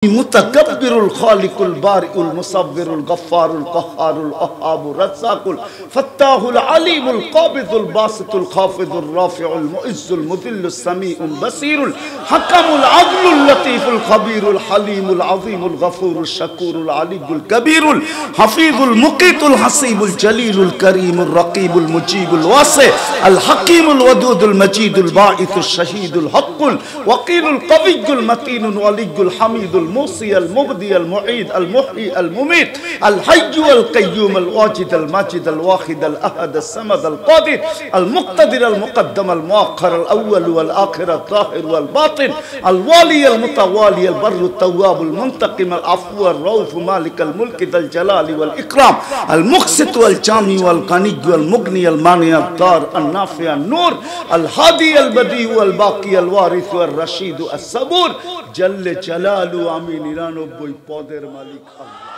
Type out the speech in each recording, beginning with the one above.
المتكبر الخالق البارئ المصور الغفار القهار الوهاب الرزاق الفتاح العليم القابض الباسط الخافض الرافع المعز المذل السميع البصير الحكم العدل اللطيف الخبير الحليم العظيم الغفور الشكور العلي الكبير الحفيظ المقيت الحسيب الجليل الكريم الرقيب المجيب الواسع الحكيم الودود المجيد الباعث الشهيد الحق الوكيل القوي المتين الولي الحميد الموصي المبدي المعيد المحيي المميت الحي والقيوم الواجد الماجد الواحد الأحد الصمد القادر المقتدر المقدم المؤخر الأول والآخر الظاهر والباطن الوالي المتوالي البر التواب المنتقم العفو الرؤوف مالك الملك ذا الجلال والإكرام المقسط والجامع والغني والمغني المانع الضار النافع النور الهادي البديع والباقي الوارث والرشيد الصبور جل جلاله আমি 99 পদের মালিক আল্লাহ।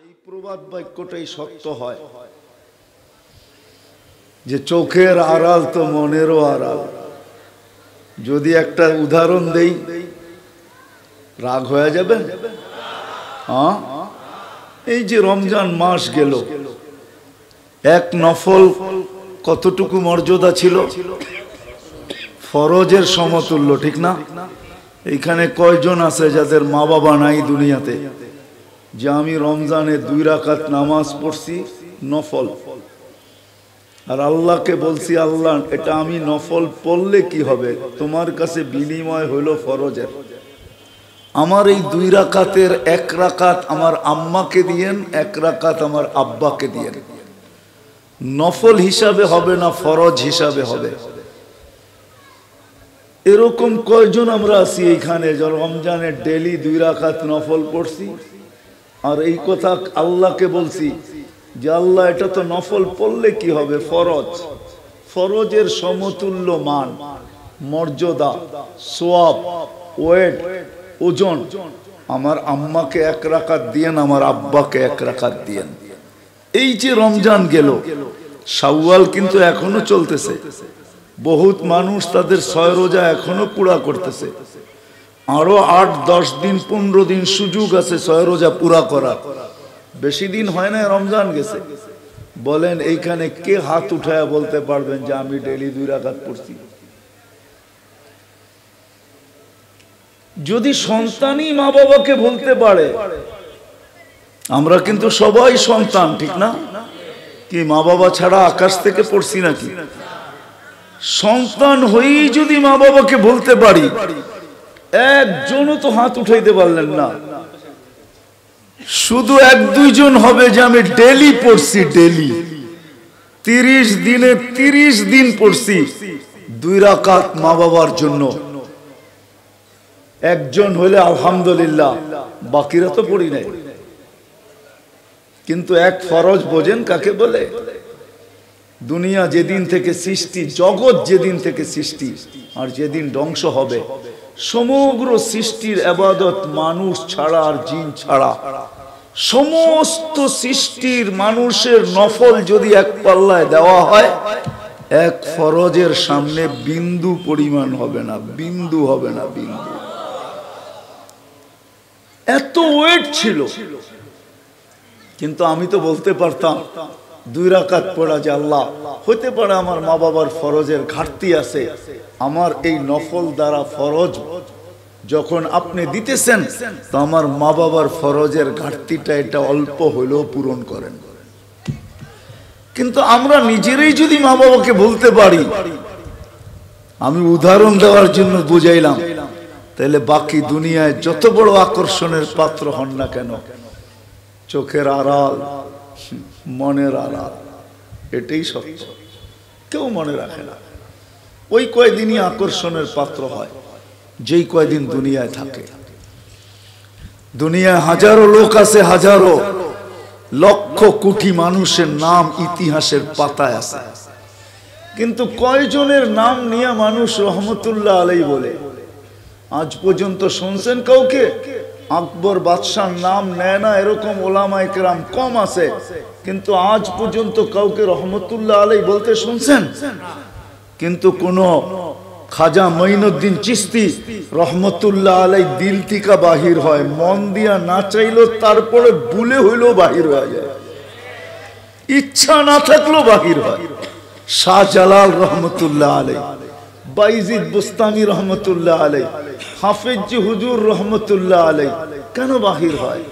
এই প্রবাদ বাক্যটাই সত্য হয় যে চোখের আড়াল তো মনেরও আড়াল। যদি একটা উদাহরণ দেই রাগ হয়ে যাবে? হ্যাঁ, এই যে রমজান মাস গেল, এক নফল কতটুকু মর্যাদা ছিল? ফরজের সমতুল্য, ঠিক না? এইখানে কয়জন আছে যাদের মা বাবা নাই দুনিয়াতে, যে আমি রমজানে 2 রাকাত নামাজ পড়ছি নফল, আর আল্লাহকে বলছি আল্লাহ এটা আমি নফল পড়লে কি হবে, তোমার কাছে বিনিময় হলো ফরজের। আমার এই 2 রাকাতের 1 রাকাত আমার আম্মাকে দিয়েন, 1 রাকাত আমার আব্বাকে দিয়েন। নফল হিসাবে হবে না, ফরজ হিসাবে হবে। এরকম কয়জন আমরা আছি এইখানে যে রমজানে ডেলি 2 রাকাত নফল পড়ছি, আর এই কথা আল্লাহকে বলছি যে আল্লাহ এটা তো নফল পড়লে কি হবে, ফরজ। ফরজের সমতুল্য মান, মর্যাদা, সওয়াব, ওয়েট, ওজন আমার আম্মাকে 1 রাকাত দিয়েন, আমার আব্বাকে 1 রাকাত দিয়েন। এই যে রমজান গেল, শাওয়াল কিন্তু এখনো চলতেছে। বহুত মানুষ তাদের 6 রোজা এখনো পুরা করতেছে। আরো 8-10 দিন 15 দিন সুযোগ আছে 6 রোজা পুরা করার। বেশি দিন হয় না, রমজান গেছে। বলেন এইখানে কে হাত উঠায়া বলতে পারবেন যে আমি ডেলি 2 রাকাত পড়ছি? যদি সন্তানই মা বাবাকে বলতে পারে, আমরা কিন্তু সবাই সন্তান, ঠিক না? কি মা বাবা ছাড়া আকাশ থেকে পড়ছি নাকি? সন্তান হয়েই যদি মা বাবাকে বলতে পারি, একজনও তো হাত উঠাইতে পারলেন না। শুধু 1-2 জন হবে যে আমি ডেলি পড়ছি, ডেলি 30 দিনে 30 দিন পড়ছি 2 রাকাত মা বাবার জন্য। একজন হলে আলহামদুলিল্লাহ, বাকিরা তো পড়ি নাই। কিন্তু এক ফরজ বোঝেন কাকে বলে? দুনিয়া যেদিন থেকে সৃষ্টি, জগৎ যেদিন থেকে সৃষ্টি আর যেদিন ধ্বংস হবে, সমগ্র সৃষ্টির ইবাদত মানুষ ছাড়া আর জিন ছাড়া সমস্ত সৃষ্টির মানুষের নফল যদি এক পাল্লায় দেওয়া হয়, এক ফরজের সামনে বিন্দু পরিমাণ হবে না, বিন্দু হবে না, বিন্দু। এত ওয়েট ছিল। কিন্তু আমি তো বলতে পারতাম 2 রাকাত পড়া যে আল্লাহ হতে পারে আমার মা বাবার ফরজের ঘাটতি আছে, আমার এই নফল দ্বারা ফরজ যখন আপনি দিতেছেন তো আমার মা বাবার ফরজের ঘাটতিটা এটা অল্প হলেও পূরণ করেন। কিন্তু আমরা নিজেরাই যদি মা বাবাকে বলতে পারি, আমি উদাহরণ দেওয়ার জন্য বুঝাইলাম, তাহলে বাকি দুনিয়ায় যত বড় আকর্ষণের পাত্র হন না কেন, চোখের আড়াল, মনের আড়াল, এটাই সত্য। কেউ মনে রাখে না। ওই কয়দিনই আকর্ষণের পাত্র হয় যেই কয়দিন দুনিয়ায় থাকে। দুনিয়ায় হাজারো লোক আছে, হাজারো লক্ষ কোটি মানুষের নাম ইতিহাসের পাতায় আছে, কিন্তু কয়জনের নাম নিয়ে মানুষ রহমতুল্লাহ আলাইহি বলে? আজ পর্যন্ত শুনছেন কাউকে? আকবর বাদশার নাম নেয় না এরকম ওলামায়ে কেরাম কম আছে, কিন্তু আজ পর্যন্ত কাউকে রহমতুল্লাহ আলাইহি বলতে শুনছেন? কিন্তু কোন খাজা মঈনুদ্দিন চিশতি রহমতুল্লাহ আলাই দিল থেকে বাহির হয়, মন দিয়া না চাইলেও তারপরে বুলে হইলেও বাহির হয়ে যায়, ইচ্ছা না থাকলেও বাহির হয়। শাহজালাল রহমতুল্লাহ আলাই, বাইজিদ বুস্তামি রহমতুল্লাহ আলাই, হাফিজ হুজুর রহমতুল্লাহ আলাই, কেন বাহির হয়?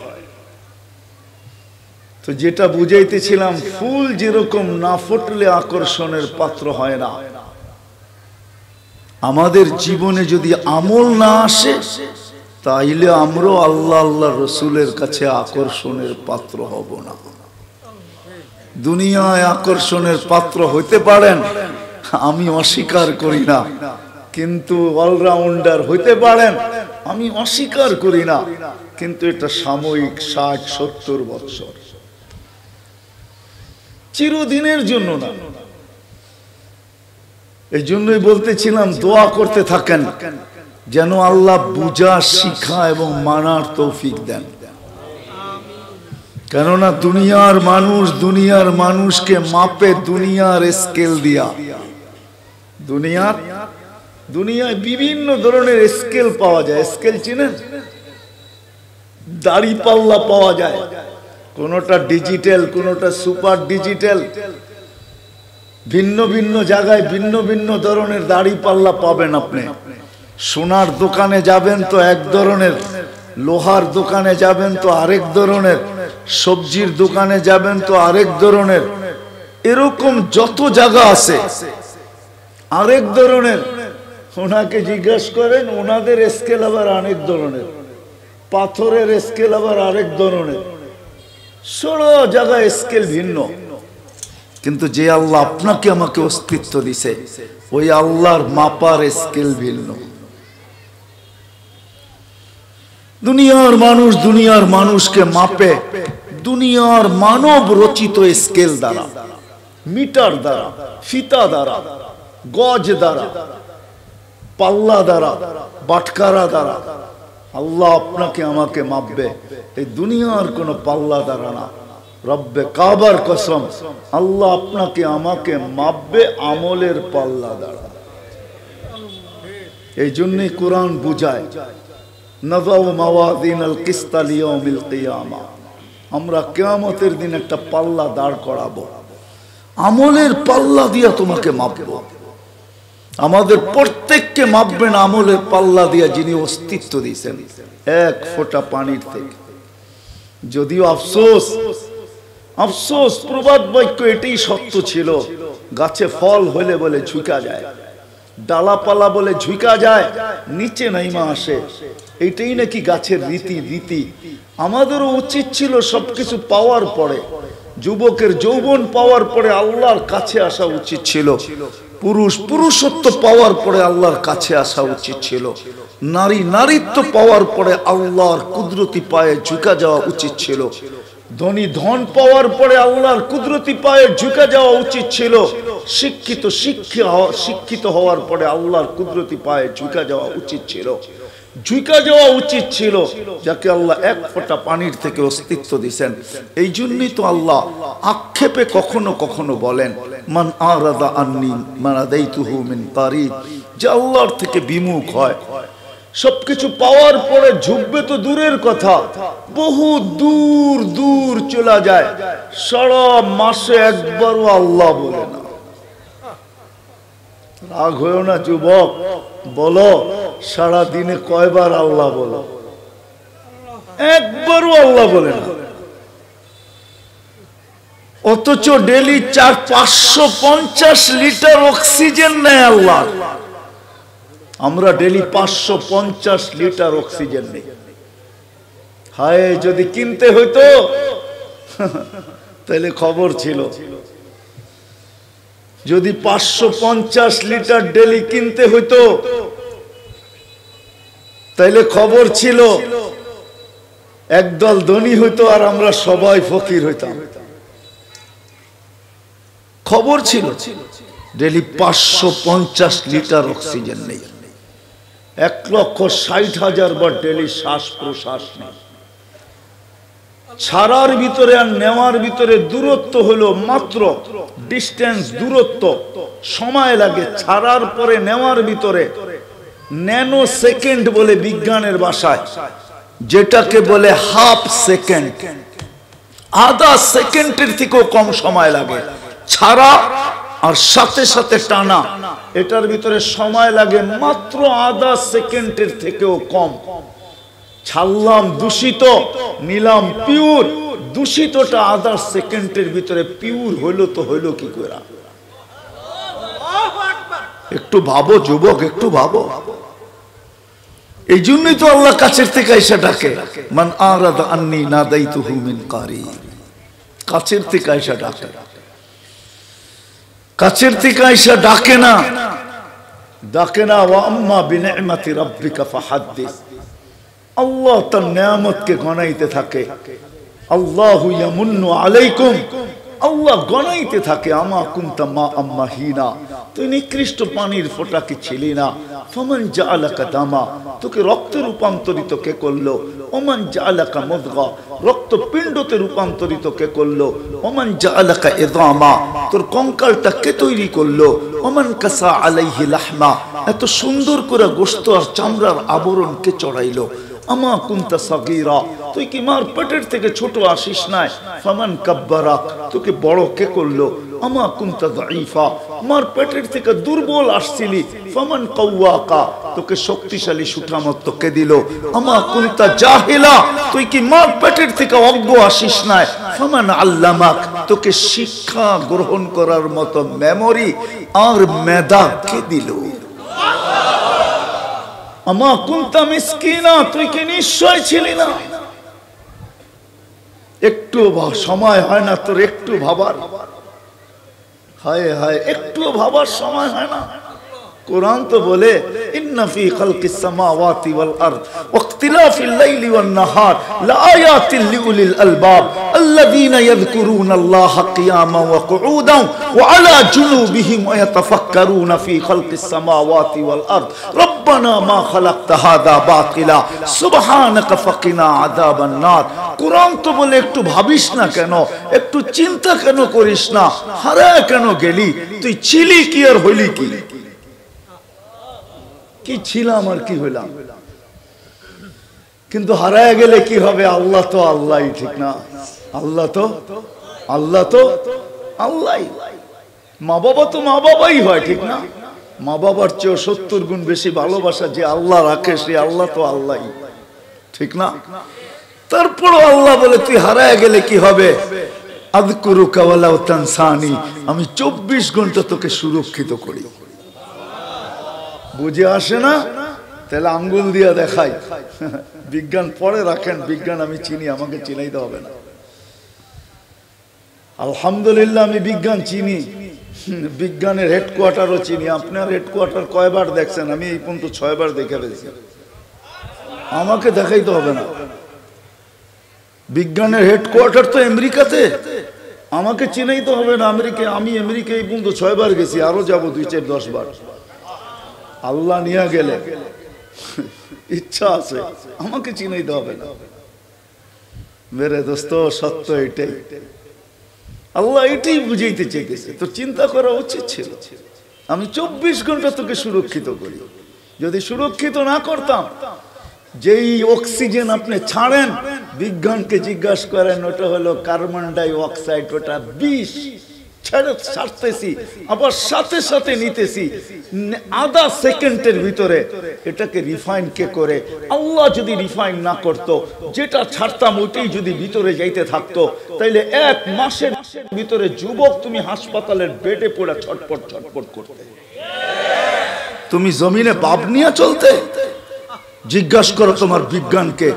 তো যেটা বুঝাইতেছিলাম, ফুল যেরকম না ফুটলে আকর্ষণের পাত্র হয় না, আমাদের জীবনে যদি আমল না আসে তাইলে আমরাও আল্লাহ আল্লাহ রসুলের কাছে আকর্ষণের পাত্র হব না। দুনিয়ায় আকর্ষণের পাত্র হইতে পারেন, আমি অস্বীকার করি না, কিন্তু অলরাউন্ডার হইতে পারেন, আমি অস্বীকার করি না, কিন্তু এটা সাময়িক, 60-70 বছর, চিরদিনের জন্য না। এই জন্যই বলতেছিলাম দোয়া করতে থাকেন যেন আল্লাহ বুঝা, শিখা এবং মানার তৌফিক দেন। কেননা দুনিয়ার মানুষকে মাপে দুনিয়ার স্কেল দিয়া। দুনিয়ায় বিভিন্ন ধরনের স্কেল পাওয়া যায়। স্কেল চিনেন? দাড়ি পাল্লা পাওয়া যায়, কোনটা ডিজিটাল, কোনটা সুপার ডিজিটাল। ভিন্ন ভিন্ন জায়গায় ভিন্ন ভিন্ন ধরনের দাড়ি পাল্লা পাবেন আপনি। সোনার দোকানে যাবেন তো এক ধরনের, লোহার দোকানে যাবেন তো আরেক ধরনের, সবজির দোকানে যাবেন তো আরেক ধরনের, এরকম যত জায়গা আছে আরেক ধরনের। ওনাকে জিজ্ঞেস করেন, ওনাদের স্কেল আবার অনেক ধরনের, পাথরের স্কেল আবার আরেক ধরনের, সব জায়গায় স্কেল ভিন্ন। কিন্তু যে আল্লাহ আপনাকে আমাকে অস্তিত্ব দিছে, ওই আল্লাহর মাপার স্কেল ভিন্ন। দুনিয়ার মানুষকে মাপে দুনিয়ার মানব রচিত স্কেল দ্বারা, মিটার দ্বারা, ফিতা দ্বারা, গজ দ্বারা, পাল্লা দ্বারা, বাটকারা দ্বারা আল্লাহ আপনাকে আমাকে মাপবে। এই দুনিয়ার কোনো পাল্লা দ্বারা না। রব্বে কাবার কসম, আল্লাহ আপনাকে আমাকে মাপবে আমলের পাল্লা দ্বারা। এই জন্যই কোরআন বুঝায়, নাযাউ মাওয়াযিনাল কিসতা লিয়াউমিল কিয়ামা, আমরা কিয়ামতের দিন একটা পাল্লা দাঁড় করাবো, আমলের পাল্লা দিয়া তোমাকে মাপবো। আমাদের প্রত্যেককে মাপবেন আমলের পাল্লা দিয়া যিনি অস্তিত্ব দিয়েছেন এক ফোঁটা পানির থেকে। যদিও আফসোস প্রবাদ বাক্য এটাই সত্য ছিল, গাছে ফল হলে বলে ঝুঁকা যায়, ডালাপালা বলে ঝুঁকা যায়, নিচে নাইমা আসে, এটাই নাকি গাছের রীতি। আমাদেরও উচিত ছিল সবকিছু পাওয়ার পরে, যুবকের যৌবন পাওয়ার পরে আল্লাহর কাছে আসা উচিত ছিল, পুরুষত্ব পাওয়ার পরে আল্লাহর কাছে আসা উচিত ছিল, নারীত্ব পাওয়ার পরে আল্লাহর কুদরতি পায়ে ঝুঁকা যাওয়া উচিত ছিল, ধন পাওয়ার পরে আল্লাহর কুদরতি পায়ে ঝুঁকা যাওয়া উচিত ছিল, শিক্ষিত হওয়ার পরে আল্লাহর কুদরতি পায়ে ঝুঁকা যাওয়া উচিত ছিল, যাকে আল্লাহ এক ফোঁটা পানির থেকে অস্তিত্ব দিয়েছেন। এই জন্যই তো আল্লাহ আক্ষেপে কখনো কখনো বলেন, মান আরাদা আন্নি মানাদাইতুহু মিন কারিব, যে আল্লাহর থেকে বিমুখ হয়, সবকিছু পাওয়ার পরে ঝুঁকবে তো দূরের কথা, বহু দূর চলে যায়, সারা মাসে একবারও আল্লাহ বলে না। রাগ হয়েও না যুবক, বলো সারা দিনে কয়বার আল্লাহ বলো? একবারও আল্লাহ বলে না। অথচ ডেলি 550 লিটার অক্সিজেন নেয় আল্লাহ, আমরা ডেলি 550 লিটার অক্সিজেন নেই। হায়, যদি কিনতে হইতো তাহলে খবর ছিল। যদি 550 লিটার ডেলি কিনতে হইতো তাইলে খবর ছিল, একদল ধনী হইতো আর আমরা সবাই ফকির হইতাম। খবর ছিল ডেলি 550 লিটার অক্সিজেন নেই, 1,60,000 বার ডেলি শ্বাস প্রশ্বাস নেই। ছাড়ার ভিতরে আর নেওয়ার ভিতরে দূরত্ব হলো মাত্র ডিস্টেন্স, দূরত্ব, সময় লাগে। ছাড়ার পরে নেওয়ার ভিতরে ন্যানো সেকেন্ড বলে বিজ্ঞানের ভাষায়, যেটাকে বলে হাফ সেকেন্ড, আধা সেকেন্ডের থেকেও কম সময় লাগে। ছাড়া আর সাথে সাথে টানা, এটার ভিতরে সময় লাগে মাত্র আধা সেকেন্ডের থেকেও কম। ছাড়লাম দূষিত, নিলাম পিওর। দূষিতটা আধা সেকেন্ডের ভিতরে, পিওর হইলো তো হইলো কি করে? একটু ভাবো যুবক, একটু ভাবো। এই জন্যই তো আল্লাহ কাছের থেকে এসে ডাকে, মান আরাদা আন্নী নাদাইতুহু মিন কারিব। কাছের থেকে এসে ডাকে, কাছের থেকে এসে ডাকে না, ডাকে না। ওয়া আম্মা বিনি'মাতি রাব্বিকা ফাহাদ্দিস। আল্লাহ তার নিয়ামতকে গণাইতে থাকে। আল্লাহু ইয়ামুন্নু আলাইকুম, আল্লাহ গণাইতে থাকে। আমা কুনতা মা আম্মাহিনা, তুই নিকৃষ্ট পানির ফোঁটা কি ছিলি না? ফামান জাআলাকা দামা, তোকে রক্তে রূপান্তরিত কে করলো? ওমান জাআলাকা মুদগা, রক্তপিণ্ডতে রূপান্তরিত কে করলো? ওমান জাআলাকা ইযামা, তোর কঙ্কালটা কে তৈরি করলো? ওমান কাসা আলাইহি লাহমা, এত সুন্দর করে গোশত আর চামড়ার আবরণ কে চড়াইলো? আমা কুনতা সাগীরা, তুই কি মার পেটের থেকে ছোট আসিস নাই? ফামান কাব্বারাক, তোকে বড় কে করলো? আমা কুনতা দাঈফা, মার পেটের থেকে দুর্বল আসছিলি। ফামান কাওয়াকা, তোকে শক্তিশালী সুঠামত কে দিল? আমা কুনতা জাহিলা, তুই কি মার পেটের থেকে অজ্ঞ আসিস নাই? ফামান আল্লামাক, তোকে শিক্ষা গ্রহণ করার মতো মেমোরি আর মেধা কে দিল? আমা কুনতা মিসকিনা, তুই কি নিশ্চয় ছিলি না? একটু সময় হয় না তোর একটু ভাবার? হায় হায়, একটু ভাবার সময় হয় না? কোরআন তো বলে ইন্না ফি খালকিস সামাওয়াতি ওয়াল আরদ ওয়াখতিলাফিল লাইলি ওয়ান নাহার লাআয়াতিল লিউলিল আলবাব আল্লাযীনা ইয়াযকুরুনাল্লাহা কিয়ামান ওয়া কুউদান ওয়া আলা জুনুবিহিম ওয়া ইয়াতাফাক্কারুনা ফি খালকিস সামাওয়াতি ওয়াল আরদ রব্বানা মা খালাকতা হাযা বাতিলা সুবহানাকা ফাকিনা আযাবান নার। কোরআন তো বলে একটু ভাবিস না কেন? একটু চিন্তা কেন করিস না? হারায় কেন গেলি? তুই ছিলি কি আর হইলি কি? কি ছিলাম আর কি হইলাম? কিন্তু হারায় গেলে কি হবে? আল্লাহ তো আল্লাহই, ঠিক না? আল্লাহ তো আল্লাহই। মা বাবা তো মা বাবাই হয়, ঠিক না? মা বাবার চেয়ে 70 গুণ বেশি ভালোবাসা যে আল্লাহ রাখে, সে আল্লাহ তো আল্লাহই, ঠিক না? তারপর আল্লাহ বলে তুই হারায় গেলে কি হবে? আযকুরুকা ওয়ালাউ তানসানি, আমি 24 ঘন্টা তোকে সুরক্ষিত করি। বুঝে আসে না? তাহলে আঙ্গুল দিয়ে দেখাই। বিজ্ঞান পরে রাখেন, বিজ্ঞান আমি চিনি, আমাকে চিনাইতে হবে না। আলহামদুলিল্লাহ আমি বিজ্ঞান চিনি, বিজ্ঞানের হেডকোয়ার্টারও চিনি। আপনার হেডকোয়ার্টার কয়বার দেখছেন? আমি এই পর্যন্ত 6 বার দেখে ফেলেছি। আমাকে দেখাইতে হবে না। বিজ্ঞানের হেডকোয়ার্টার তো আমেরিকাতে, আমাকে চিনাইতে হবে না। আমি আমেরিকা এই পর্যন্ত 6 বার গেছি, আরো যাবো 2, 4, 10 বার। আল্লাহ নিয়ে গেলে ইচ্ছা আছে, আমাকে চিনাইতে হবে না। মেরে দোস্ত, সত্য এটাই। আল্লাহ এটাই বুঝাইতে চাইতেছে। তো চিন্তা করা উচিত ছিল, আমি 24 ঘন্টা তোকে সুরক্ষিত করি। যদি সুরক্ষিত না করতাম, যেই অক্সিজেন আপনি ছাড়েন, বিজ্ঞানকে জিজ্ঞাসা করেন, ওটা হলো কার্বন ডাই অক্সাইড, ওটা বিষ। ছাড়তেছি, আবার সাথে সাথে নিতেছি, আধা সেকেন্ডের ভিতরে। এটাকে রিফাইন কে করে? আল্লাহ যদি রিফাইন না করতো, যেটা ছাড়তাম ওইটাই যদি ভিতরে যাইতে থাকতো, তাইলে 1 মাসের ভিতরে যুবক তুমি হাসপাতালের বেডে পড়ে ছটপট করতে। তুমি জমিনে বাপ নিয়ে চলতে। জিজ্ঞাসা করো তোমার বিজ্ঞানকে,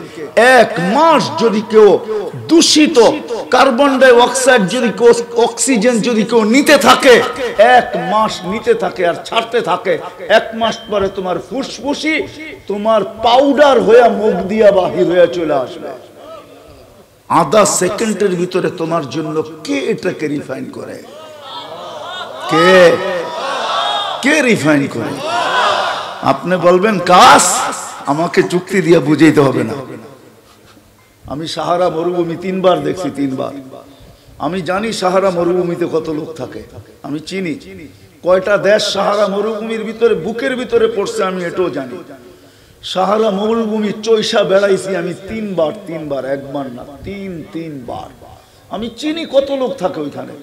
1 মাস যদি কেউ দূষিত কার্বন ডাই অক্সাইড যদি অক্সিজেন যদি কেউ নিতে থাকে, 1 মাস নিতে থাকে আর ছাড়তে থাকে, 1 মাস পরে তোমার ফুসফুসি তোমার পাউডার হয়ে মুখ দিয়া বাহির হয়ে চলে আসবে। আধা সেকেন্ডের ভিতরে তোমার জন্য কে এটাকে রিফাইন করে? কে রিফাইন করে? আপনি বলবেন কাজ, আমাকে যুক্তি দিয়ে বুঝাইতে হবে না। আমি সাহারা মরুভূমি 3 বার দেখছি, 3 বার। আমি জানি সাহারা মরুভূমিতে কত লোক থাকে, আমি চিনি কয়টা দেশ সাহারা মরুভূমির ভিতরে বুকের ভিতরে পড়ছে, আমি এটাও জানি। সাহারা মরুভূমি চৈশা বেড়াইছি আমি 3 বার, 3 বার, একবার না, 3 বার। আমি চিনি কত লোক থাকে ওইখানে।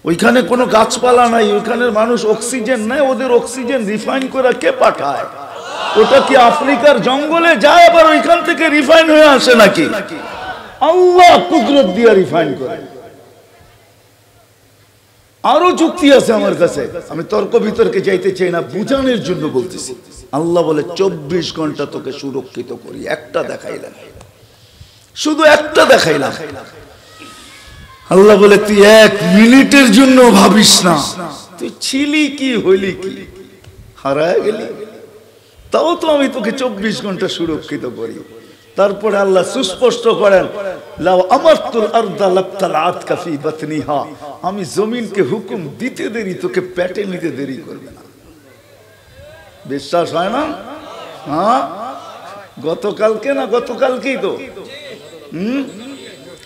ওইখানে কোনো গাছপালা নাই, ওইখানের মানুষ অক্সিজেন নেয়, ওদের অক্সিজেন রিফাইন করে কে পাঠায়? ওটা কি আফ্রিকার জঙ্গলে যায় আবার ওইখান থেকে রিফাইন হয়ে আসে নাকি? আল্লাহ কুদরত দিয়ে রিফাইন করে। আরো যুক্তি আছে আমার কাছে, আমি তর্ক বিতর্কে যাইতে চাই না, বুঝানোর জন্য বলতেছি। আল্লাহ বলে 24 ঘন্টা তোকে সুরক্ষিত করি, একটা দেখাইলাম, শুধু একটা দেখাইলাম। আল্লাহ বলে তুই 1 মিনিটের জন্য ভাবিস না তুই ছিলি কি হইলি কি, হারায় গেলি, তাও তো আমি তোকে 24 ঘন্টা সুরক্ষিত করি। তারপরে আল্লাহ সুস্পষ্ট করেন, লাউ আমারতুল আরদা লাবতালাতকা ফি বাতনিহা, আমি জমিনকে হুকুম দিতে দেরি তোকে পেটে নিতে দেরি করবে না। বিশ্বাস হয় না? হ্যাঁ, গতকালকে না গতকালকেই তো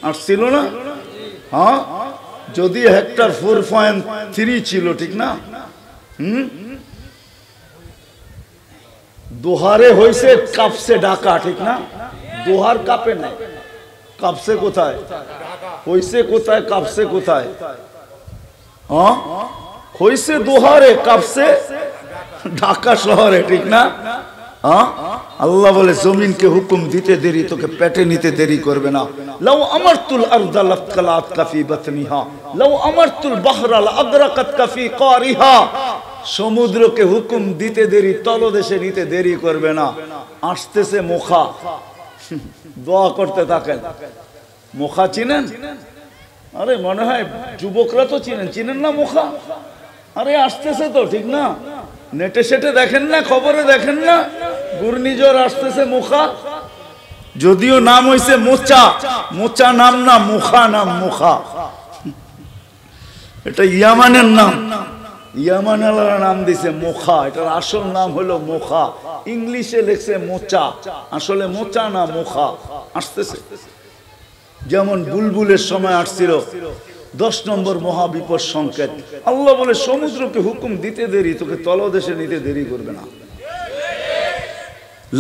আসছিল না? হ্যাঁ, যদি হেক্টর 4.3 ছিল, ঠিক না? দোহারে হয়েছে কাপসে ঢাকা, ঠিক না? দোহার কাপে নাই, কাপসে কোথায় হয়েছে, কোথায় কাপসে কোথায়? হ্যাঁ, হয়েছে দোহারে, কাপসে ঢাকা শহরে, ঠিক না? হ্যাঁ, আল্লাহ বলে জমিনকে হুকুম দিতে দেরি তোকে পেটে নিতে দেরি করবে না। লাউ আমারতুল আরদা লাবতালাতকা ফি বাতনিহা লাউ আমারতুল বাহরা লাআগরাকাতকা ফি কারিহা, সমুদ্রকে হুকুম দিতে দেরি তলদেশে নিতে দেরি করবে না। আসতেছে মুখা, দোয়া করতে থাকেন। মুখা চিনেন? আরে মনে হয় যুবকরা তো চিনেন, চিনেন না মুখা? আরে আসতেছে তো, ঠিক না? নেটে সেটে দেখেন না, খবরে দেখেন না, ঘূর্ণিঝড় আসতেছে মুখা। যদিও নাম হইছে মোচা, মোচা নাম না, মুখা নাম, মুখা। এটা ইয়ামানের নাম, ইয়ামানালারা নাম দিছে মুখা, এটার আসল নাম হলো মুখা। ইংলিশে লেখছে মোচা, আসলে মোচা না মুখা। আসতেছে যেমন বুলবুলের সময় আসছিল 10 নম্বর মহাবিপদ সংকেত। আল্লাহ বলে সমুদ্রকে হুকুম দিতে দেরি তোকে তলদেশে নিতে দেরি করবে না।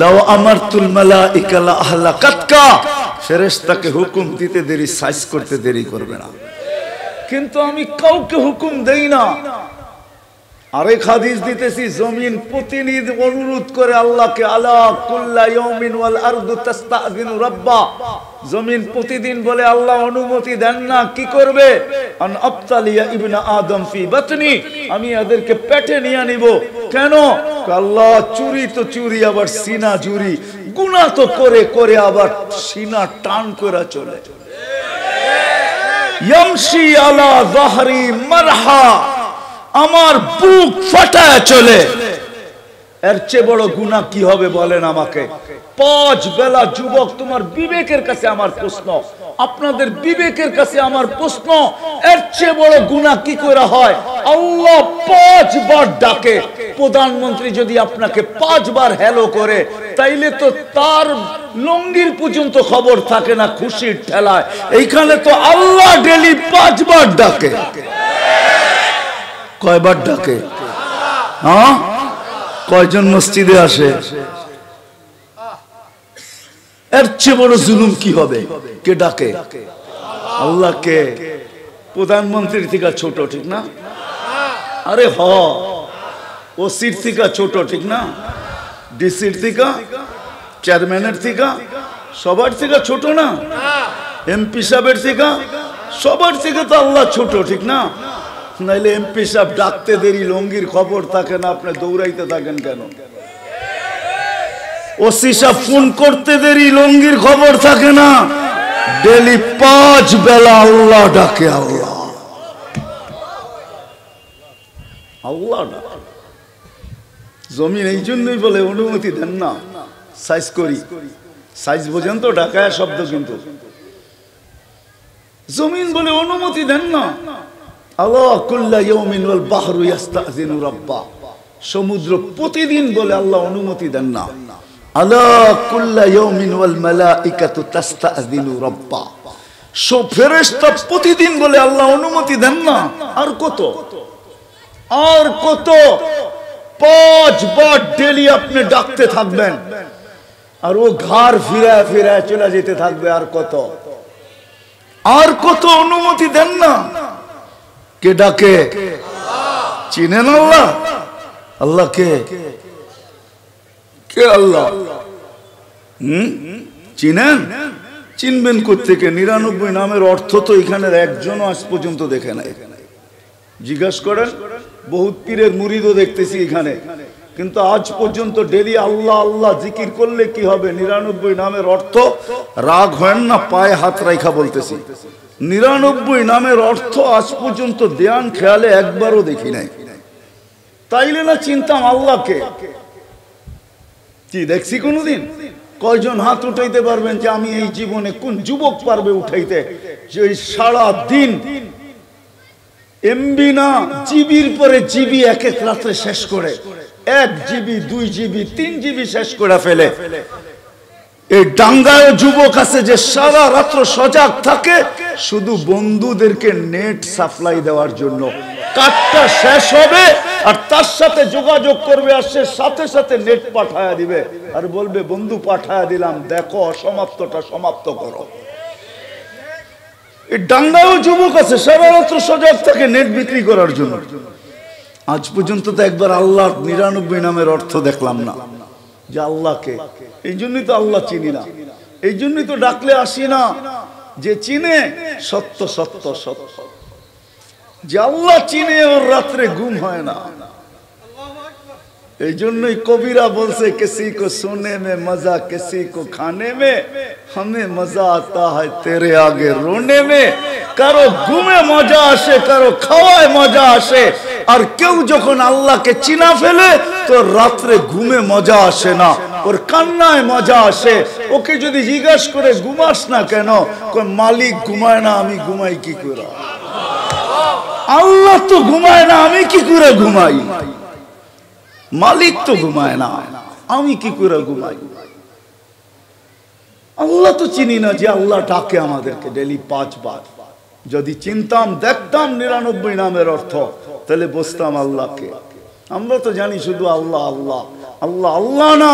লাউ আমারতুল মালাইকা লাআহলাকাতকা, ফেরেশতাকে হুকুম দিতে দেরি সাইজ করতে দেরি করবে না। কিন্তু আমি কাউকে হুকুম দেই না। আরেক হাদিস দিতেছি, জমিন প্রতিনিধ অনুরোধ করে আল্লাহকে, আলা কুল্লা ইয়াউমিন ওয়াল আরদু তাস্তাযিনু রাব্বা, জমিন প্রতিদিন বলে আল্লাহ অনুমতি দেন না, কি করবে? আন আবতালিয়া ইবনা আদম ফি বাতনি, আমি এদেরকে পেটে নিয়ে নিব। কেন? আল্লাহ চুরি তো চুরি, আবার সিনা চুরি, গুনাহ তো করে করে আবার সিনা টান করে চলে। ইয়ামশি আলা যাহরি মারহা, আমার বুক ফাটায় চলে। এর চেয়ে বড় গুনাহ কি হবে বলেন আমাকে? 5 বেলা যুবক, তোমার বিবেকের কাছে আমার প্রশ্ন, আপনাদের বিবেকের কাছে আমার প্রশ্ন, এর চেয়ে বড় গুনাহ কি করে হয়? আল্লাহ 5 বার ডাকে। প্রধানমন্ত্রী যদি আপনাকে 5 বার হ্যালো করে, তাইলে তো তার লঙ্গির পর্যন্ত খবর থাকে না খুশির ঠেলায়। এইখানে তো আল্লাহ ডেলি 5 বার ডাকে। কয়বার ডাকে? হ্যাঁ, কয়জন মসজিদে আসে? এর চেয়ে বড় জুলুম কি হবে? কে ডাকে? আল্লাহকে। প্রধানমন্ত্রীর থেকে ছোট, ঠিক না? আরে হ, ওসির থেকে ছোট, ঠিক না? ডিসির থেকে, চেয়ারম্যানের থেকে, সবার থেকে ছোট না? এমপি সাহেবের থেকে, সবার থেকে তো আল্লাহ ছোট, ঠিক না? নাইলে এমপি সাহেব ডাকতে দেরি, লঙ্গির খবর থাকে না, আপনি দৌড়াইতে থাকেন কেন? ওসি সাহেব ফোন করতে দেরি, লঙ্গির খবর থাকে না, ডেলি 5 বেলা আল্লাহ ডাকে। আল্লাহ আল্লাহ ডাকে। জমিন এই জন্যই বলে অনুমতি দেন না, সাইজ করি। সাইজ বোঝেন তো? ঢাকায় শব্দ, কিন্তু জমিন বলে অনুমতি দেন না। আল্লাহ কুল্লা ইয়াউমিন ওয়াল বাহরু ইস্তাযিনু রাব্বা, সমুদ্র প্রতিদিন বলে আল্লাহ অনুমতি দেন না। আলা কুল্লা ইয়াউমিন ওয়াল মালাইকাতু তাস্তাযিনু রাব্বা। সব ফেরেশতা প্রতিদিন বলে আল্লাহ অনুমতি দেন না। আর কত, আর কত? 5 বার ডেলি আপনি ডাকতে থাকবেন আর ও ঘর ফিরায় ফিরায় চলে যেতে থাকবে। আর কত, আর কত অনুমতি দেন না। কে ডাকে? চিনেন আল্লাহ? আল্লাহ কে? কে আল্লাহ? চিনেন? চিনবেন কোত্থেকে? 99 নামের অর্থ তো এখানের একজনও আজ পর্যন্ত দেখে নাই। জিজ্ঞাসা করেন, বহুত পীরের মুরিদও দেখতেছি এখানে, কিন্তু আজ পর্যন্ত ডেলি আল্লাহ আল্লাহ জিকির করলে কি হবে? 99 নামের অর্থ, রাগ হয় না, পায়ে হাত রাখা বলতেছি, 99 নামের অর্থ আজ পর্যন্ত ধ্যান খেয়ালে একবারও দেখি নাই। তাইলে না চিনতাম আল্লাহকে। কি দেখছি কোনদিন? কয়জন হাত উঠাইতে পারবেন যে আমি এই জীবনে, কোন যুবক পারবে উঠাইতে যে সারা দিন এমবি না জিবির পরে জিবি এক এক রাত্রে শেষ করে, 1 জিবি 2 জিবি 3 জিবি শেষ করে ফেলে। এই ডাঙ্গায় যুবক আছে যে সারা রাত্র সজাগ থাকে শুধু বন্ধুদেরকে নেট সাপ্লাই দেওয়ার জন্য। কাটটা শেষ হবে আর তার সাথে যোগাযোগ করবে, আর সে সাথে সাথে নেট পাঠায়া দিবে আর বলবে বন্ধু পাঠায়া দিলাম, দেখো অসমাপ্তটা সমাপ্ত করো। এই ডাঙ্গায়ও যুবক আছে সারা রাত্র সজাগ থাকে নেট বিক্রি করার জন্য। আজ পর্যন্ত তো একবার আল্লাহর 99 নামের অর্থ দেখলাম না যে আল্লাহকে। এই জন্যই তো আল্লাহ চিনি না, এই জন্যই তো ডাকলে আসি না। যে চিনে সত্য সত্য সত্য, যে আল্লাহ চিনে ওর রাত্রে ঘুম হয় না। এই জন্যই কবিরা বলছে কিসি কো সোনে মে মজা কিসি কো খানে মে, হমে মজা আতা হয় তেরে আগে রোনে মে। কারো ঘুমে মজা আসে, কারো খাওয়ায় মজা আসে। আর কেউ যখন আল্লাহকে চিনা ফেলে তো রাত্রে ঘুমে মজা আসে না, ওর কান্নায় মজা আসে। ওকে যদি জিজ্ঞাসা করে ঘুমাস না কেন, মালিক ঘুমায় না, আমি ঘুমাই কি করে? আল্লাহ তো ঘুমায় না, আমি কি করে ঘুমাই? মালিক তো ঘুমায় না, আমি কি করে ঘুমাই? আল্লাহ তো চিনি না যে আল্লাহ ডাকে আমাদেরকে ডেলি 5 বার। যদি চিনতাম, দেখতাম 99 নামের অর্থ, তাহলে বুঝতাম আল্লাহকে। আমরা তো জানি শুধু আল্লাহ আল্লাহ আল্লাহ। আল্লাহ না,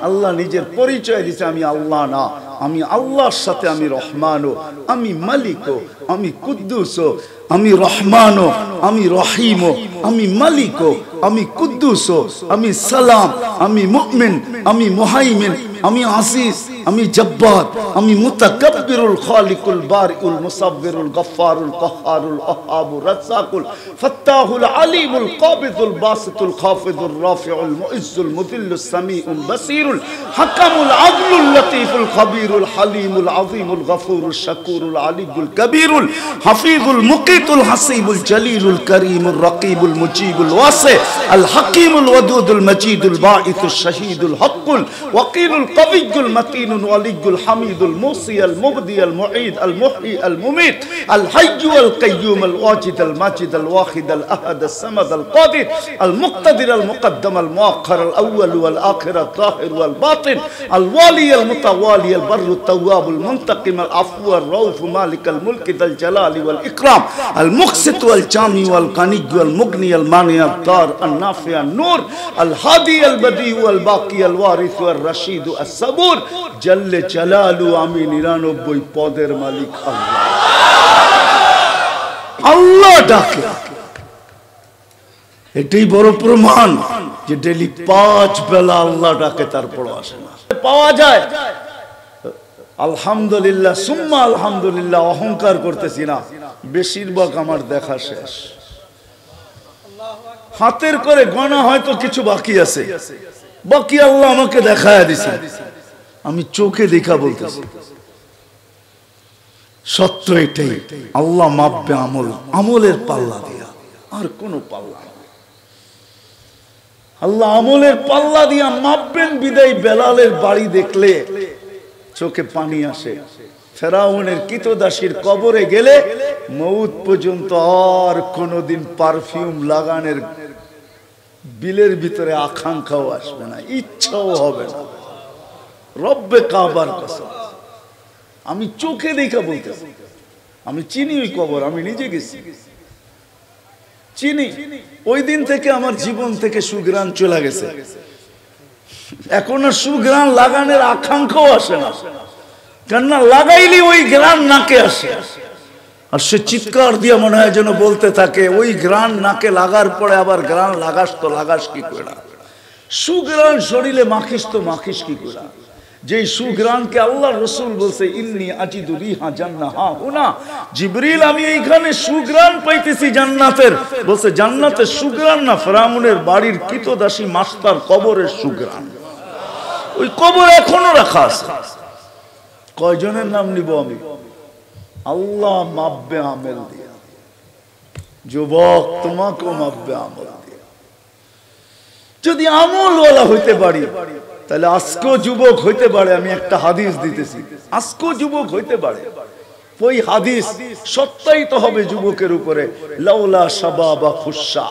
আল্লাহ নিজের পরিচয় দিচ্ছে আমি আল্লাহ না, আমি আল্লাহর সাথে আমি রহমানও, আমি মালিকও, আমি কুদ্দুসও, আমি রহমানও, আমি রহিমও, আমি মালিকও, আমি কুদ্দুসও, আমি সালাম, আমি মুমিন, আমি মুহাইমিন, আমি আসিস, আমি জব্বার, আমি মুতাকাব্বিরুল খালিকুল বারিউল মুসাব্বিরুল গফফারুল কহ্হারুল ওহাবুর রাজ্জাকুল ফাত্তাহুল আলিমুল কাবিদুল বাসিতুল খাফিদুর রাফিউল মুইজ্জুল মুযিল্লুস সামিউল বাসিরুল হাকামুল আদলুল লতীফুল খবীরুল হালিমুল আযীমুল গফুরুল শাকুরুল আলিয়ুল কবীরুল হাফিজুল মুকিতুল হাসিবুল জলিলুল করিমুর রকিবুল মুজিবুল ওয়াসি আল হাকিমুল ওয়াদুদুল মজিদুল বাঈসুশ শাহীদুল হকুল ওয়াকিলুল কবিয়ুল মতিনুল ওয়ালিয়ুল হামিদুল মুসি আল মুবদি আল মুঈদ আল মুহয়ি আল মুমীত আল হাইয়্যু আল কাইয়্যুম আল ওয়াজিদ আল মাজিদ আল ওয়াহিদ আল আহাদ আল সামাদ আল কাদির আল মুক্তাদির আল মুকদ্দম আল মুআখ্খার আল আউয়াল ওয়াল আখির আল যাহির ওয়াল বাতিন আল ওয়ালি আল মুতাওয়ালি আল বাররু التواب المنتقم العفو الرؤوف مالك الملك ذا الجلال والإكرام المقسط والجامع والغني والمغني المانع الضار النافع النور الهادي البديع والباقي الوارث والرشيد الصبور جل جلاله আমি 99 পদের মালিক আল্লাহ। আল্লাহ ডাকে, এটাই বড় প্রমাণ যে ডেলি 5 বেলা আল্লাহ ডাকে তারপর আসে না। পাওয়া যায় আলহামদুলিল্লাহ সুম্মা আলহামদুলিল্লাহ, অহংকার করতেছি না, বেশিরভাগ আমার দেখা শেষ। হাতের করে গোনা হয়তো কিছু বাকি আছে, বাকি আল্লাহ আমাকে দেখায়া দিছে, আমি চোখে দেখা বলতেছি। সত্য এটাই, আল্লাহ মাপবে আমল, আমলের পাল্লা দিয়া, আর কোন পাল্লা না। আল্লাহ আমলের পাল্লা দিয়া মাপবেন বিদায় বেলালের বাড়ি দেখলে চোখে পানি আসে। ফেরাউনের কৃতদাসীর কবরে গেলে মউত পর্যন্ত আর কোনদিন পারফিউম লাগানোর বিলের ভিতরে আকাঙ্ক্ষাও আসবে না, ইচ্ছাও হবে না। রব্বে কাবার কসম, আমি চোখে দেখা বলতেছি, আমি চিনি ওই কবর, আমি নিজে গেছি, চিনি। ওই দিন থেকে আমার জীবন থেকে সুগ্রাণ চলে গেছে। এখন আর সুগ্রাণ লাগানোর আকাঙ্ক্ষাও আসে না, কেননা লাগাইলে ওই গ্রাণ নাকে আসে, আর সে চিৎকার দিয়ে মনে হয় যেন বলতে থাকে ওই গ্রাণ নাকে লাগার পরে আবার গ্রাণ লাগাস তো লাগাস কি করে, সুগ্রাণ শরীরে মাখিস তো মাখিস কি করে। যেই সুগ্রাণকে আল্লাহ রসুল বলছে ইন্নী আজিদু রিহা জান্নাহ হুনা, জিবরিল আমি এইখানে সুগ্রাণ পাইতেছি জান্নাতের। বলছে জান্নাতের সুগ্রাণ না, ফিরআউনের বাড়ির কৃতদাসী মাস্টার কবরের সুগ্রাণ। ওই কবর এখনো রাখা আছে। কয়জনের নাম নিব আমি? আল্লাহ মাপবে আমল দিয়া। যুবক তোমাকেও মাপবে আমল দিয়া। যদি আমলওয়ালা হইতে পারি তাহলে আজকেও যুবক হইতে পারে। আমি একটা হাদিস দিতেছি, আজকেও যুবক হইতে পারে। ওই হাদিস সত্যায়িত হবে যুবকের উপরে। লাউলা শাবাবা খুশা,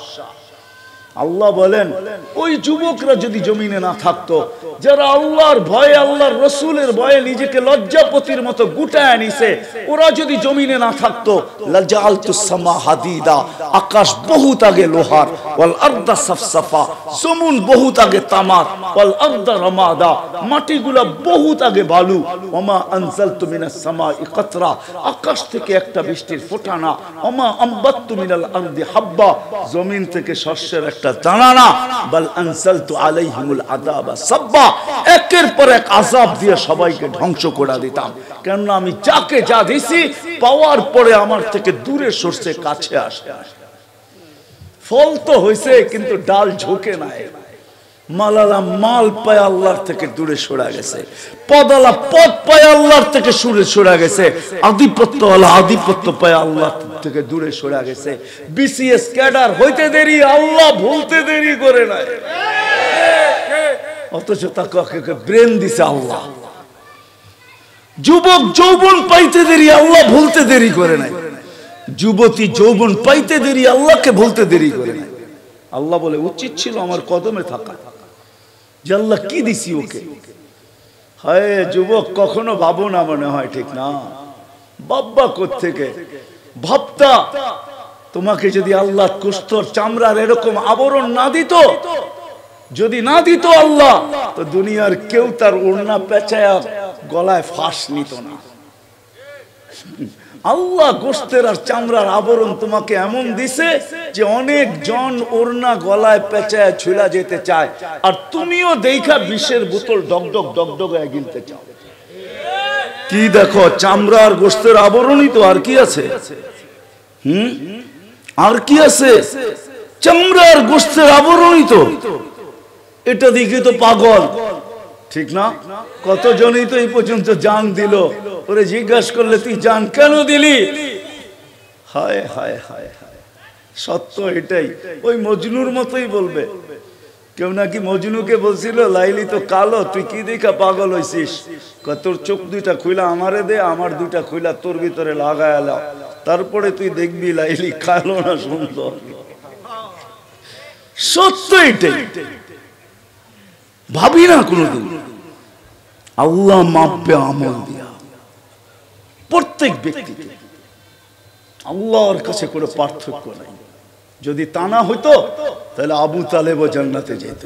আল্লাহ বলেন ওই যুবকরা যদি জমিনে না থাকতো, যারা আল্লাহর ভয়ে আল্লাহর রসুলের ভয়ে নিজেকে লজ্জাপতির মতো গুটায় নিছে, ওরা যদি জমিনে না থাকতো, লাজালতুস সামা হাদিদা, আকাশ বহুত আগে লোহার, ওয়াল আরদা সাফসাফা, জমিন বহুত আগে তামার, ওয়াল আরদা রামাদা, মাটিগুলা বহুত আগে বালু, ওমা আনজালতু মিনাস সামাই কাতরা, আকাশ থেকে একটা বৃষ্টির ফোঁটা না, ওমা আমবাততু মিনাল আরদি হাব্বা, জমিন থেকে শস্যের একটা দানা না, বাল আনসালতু আলাইহিমুল আযাবা সাব্বা, একের পর এক আযাব দিয়ে সবাইকে ধ্বংস করে দিতাম। কেন আমি যাকে যা দিছি পাওয়ার পরে আমার থেকে দূরে সরছে, কাছে আসে। ফল তো হইছে কিন্তু ডাল ঝোকে নাই। মালালা মাল পায় আল্লাহর থেকে দূরে সরে গেছে, পদালা পদ পায় আল্লাহর থেকে সরে গেছে, আধিপত্যওয়ালা আধিপত্য পায় আল্লাহ থেকে দূরে সরে গেছে। বিসিএস ক্যাডার হইতে দেরি, আল্লাহ ভুলতে দেরি করে নাই, অথচ তাকে ব্রেন দিছে আল্লাহ। যুবক যৌবন পাইতে দেরি, আল্লাহ ভুলতে দেরি করে নাই। যুবতী যৌবন পাইতে দেরি, আল্লাহকে ভুলতে দেরি করে নাই। আল্লাহ বলে উচিত ছিল আমার কদমে থাকা, যে আল্লাহ কি দিছি ওকে। হায় যুবক কখনো ভাবো না, মনে হয় ঠিক না, বাব্বা কোত্থেকে ভাবতা। তোমাকে যদি আল্লাহ কুষ্ঠর চামড়ার এরকম আবরণ না দিত, যদি না দিত আল্লাহ, তো দুনিয়ার কেউ তার ওড়না পেঁচায়া গলায় ফাঁস নিত না। আল্লাহ গোশতের আর চামড়ার আবরণ তোমাকে এমন দিছে যে অনেক জন ওড়না গলায় পেঁচায় ঝুলা যেতে চায়, আর তুমিও দেখা বিষের বোতল ডগডগ ডগডগায় গিলতে চাও। কি দেখো, চামড়া আর গোশতের আবরণই তো, আর কি আছে? আর কি আছে? চামড়া আর গোশতের আবরণই তো। এটা দেখে তো পাগল, ঠিক না? কতজনই তো এই পর্যন্ত জান দিল, ওরে জিজ্ঞাসা করলে তুই জান কেন দিলি? হায় হায় হায় হায়, সত্য এটাই। ওই মজনুর মতোই বলবে। কেউ নাকি মজনুকে বলছিল লাইলি তো কালো, তুই কি দেখা পাগল হইছিস? তোর চোখ দুইটা খুইলা আমারে দে, আমার দুইটা খুইলা তোর ভিতরে লাগায় লাও, তারপরে তুই দেখবি লাইলি কালো না সুন্দর। সত্য এটাই, ভাবি না কোনদিন। আল্লাহ মাপবে আমল দিয়া প্রত্যেক ব্যক্তিকে, আল্লাহর কাছে কোনো পার্থক্য নাই। যদি তা না হইতো তাহলে আবু তালেব জান্নাতে যেত।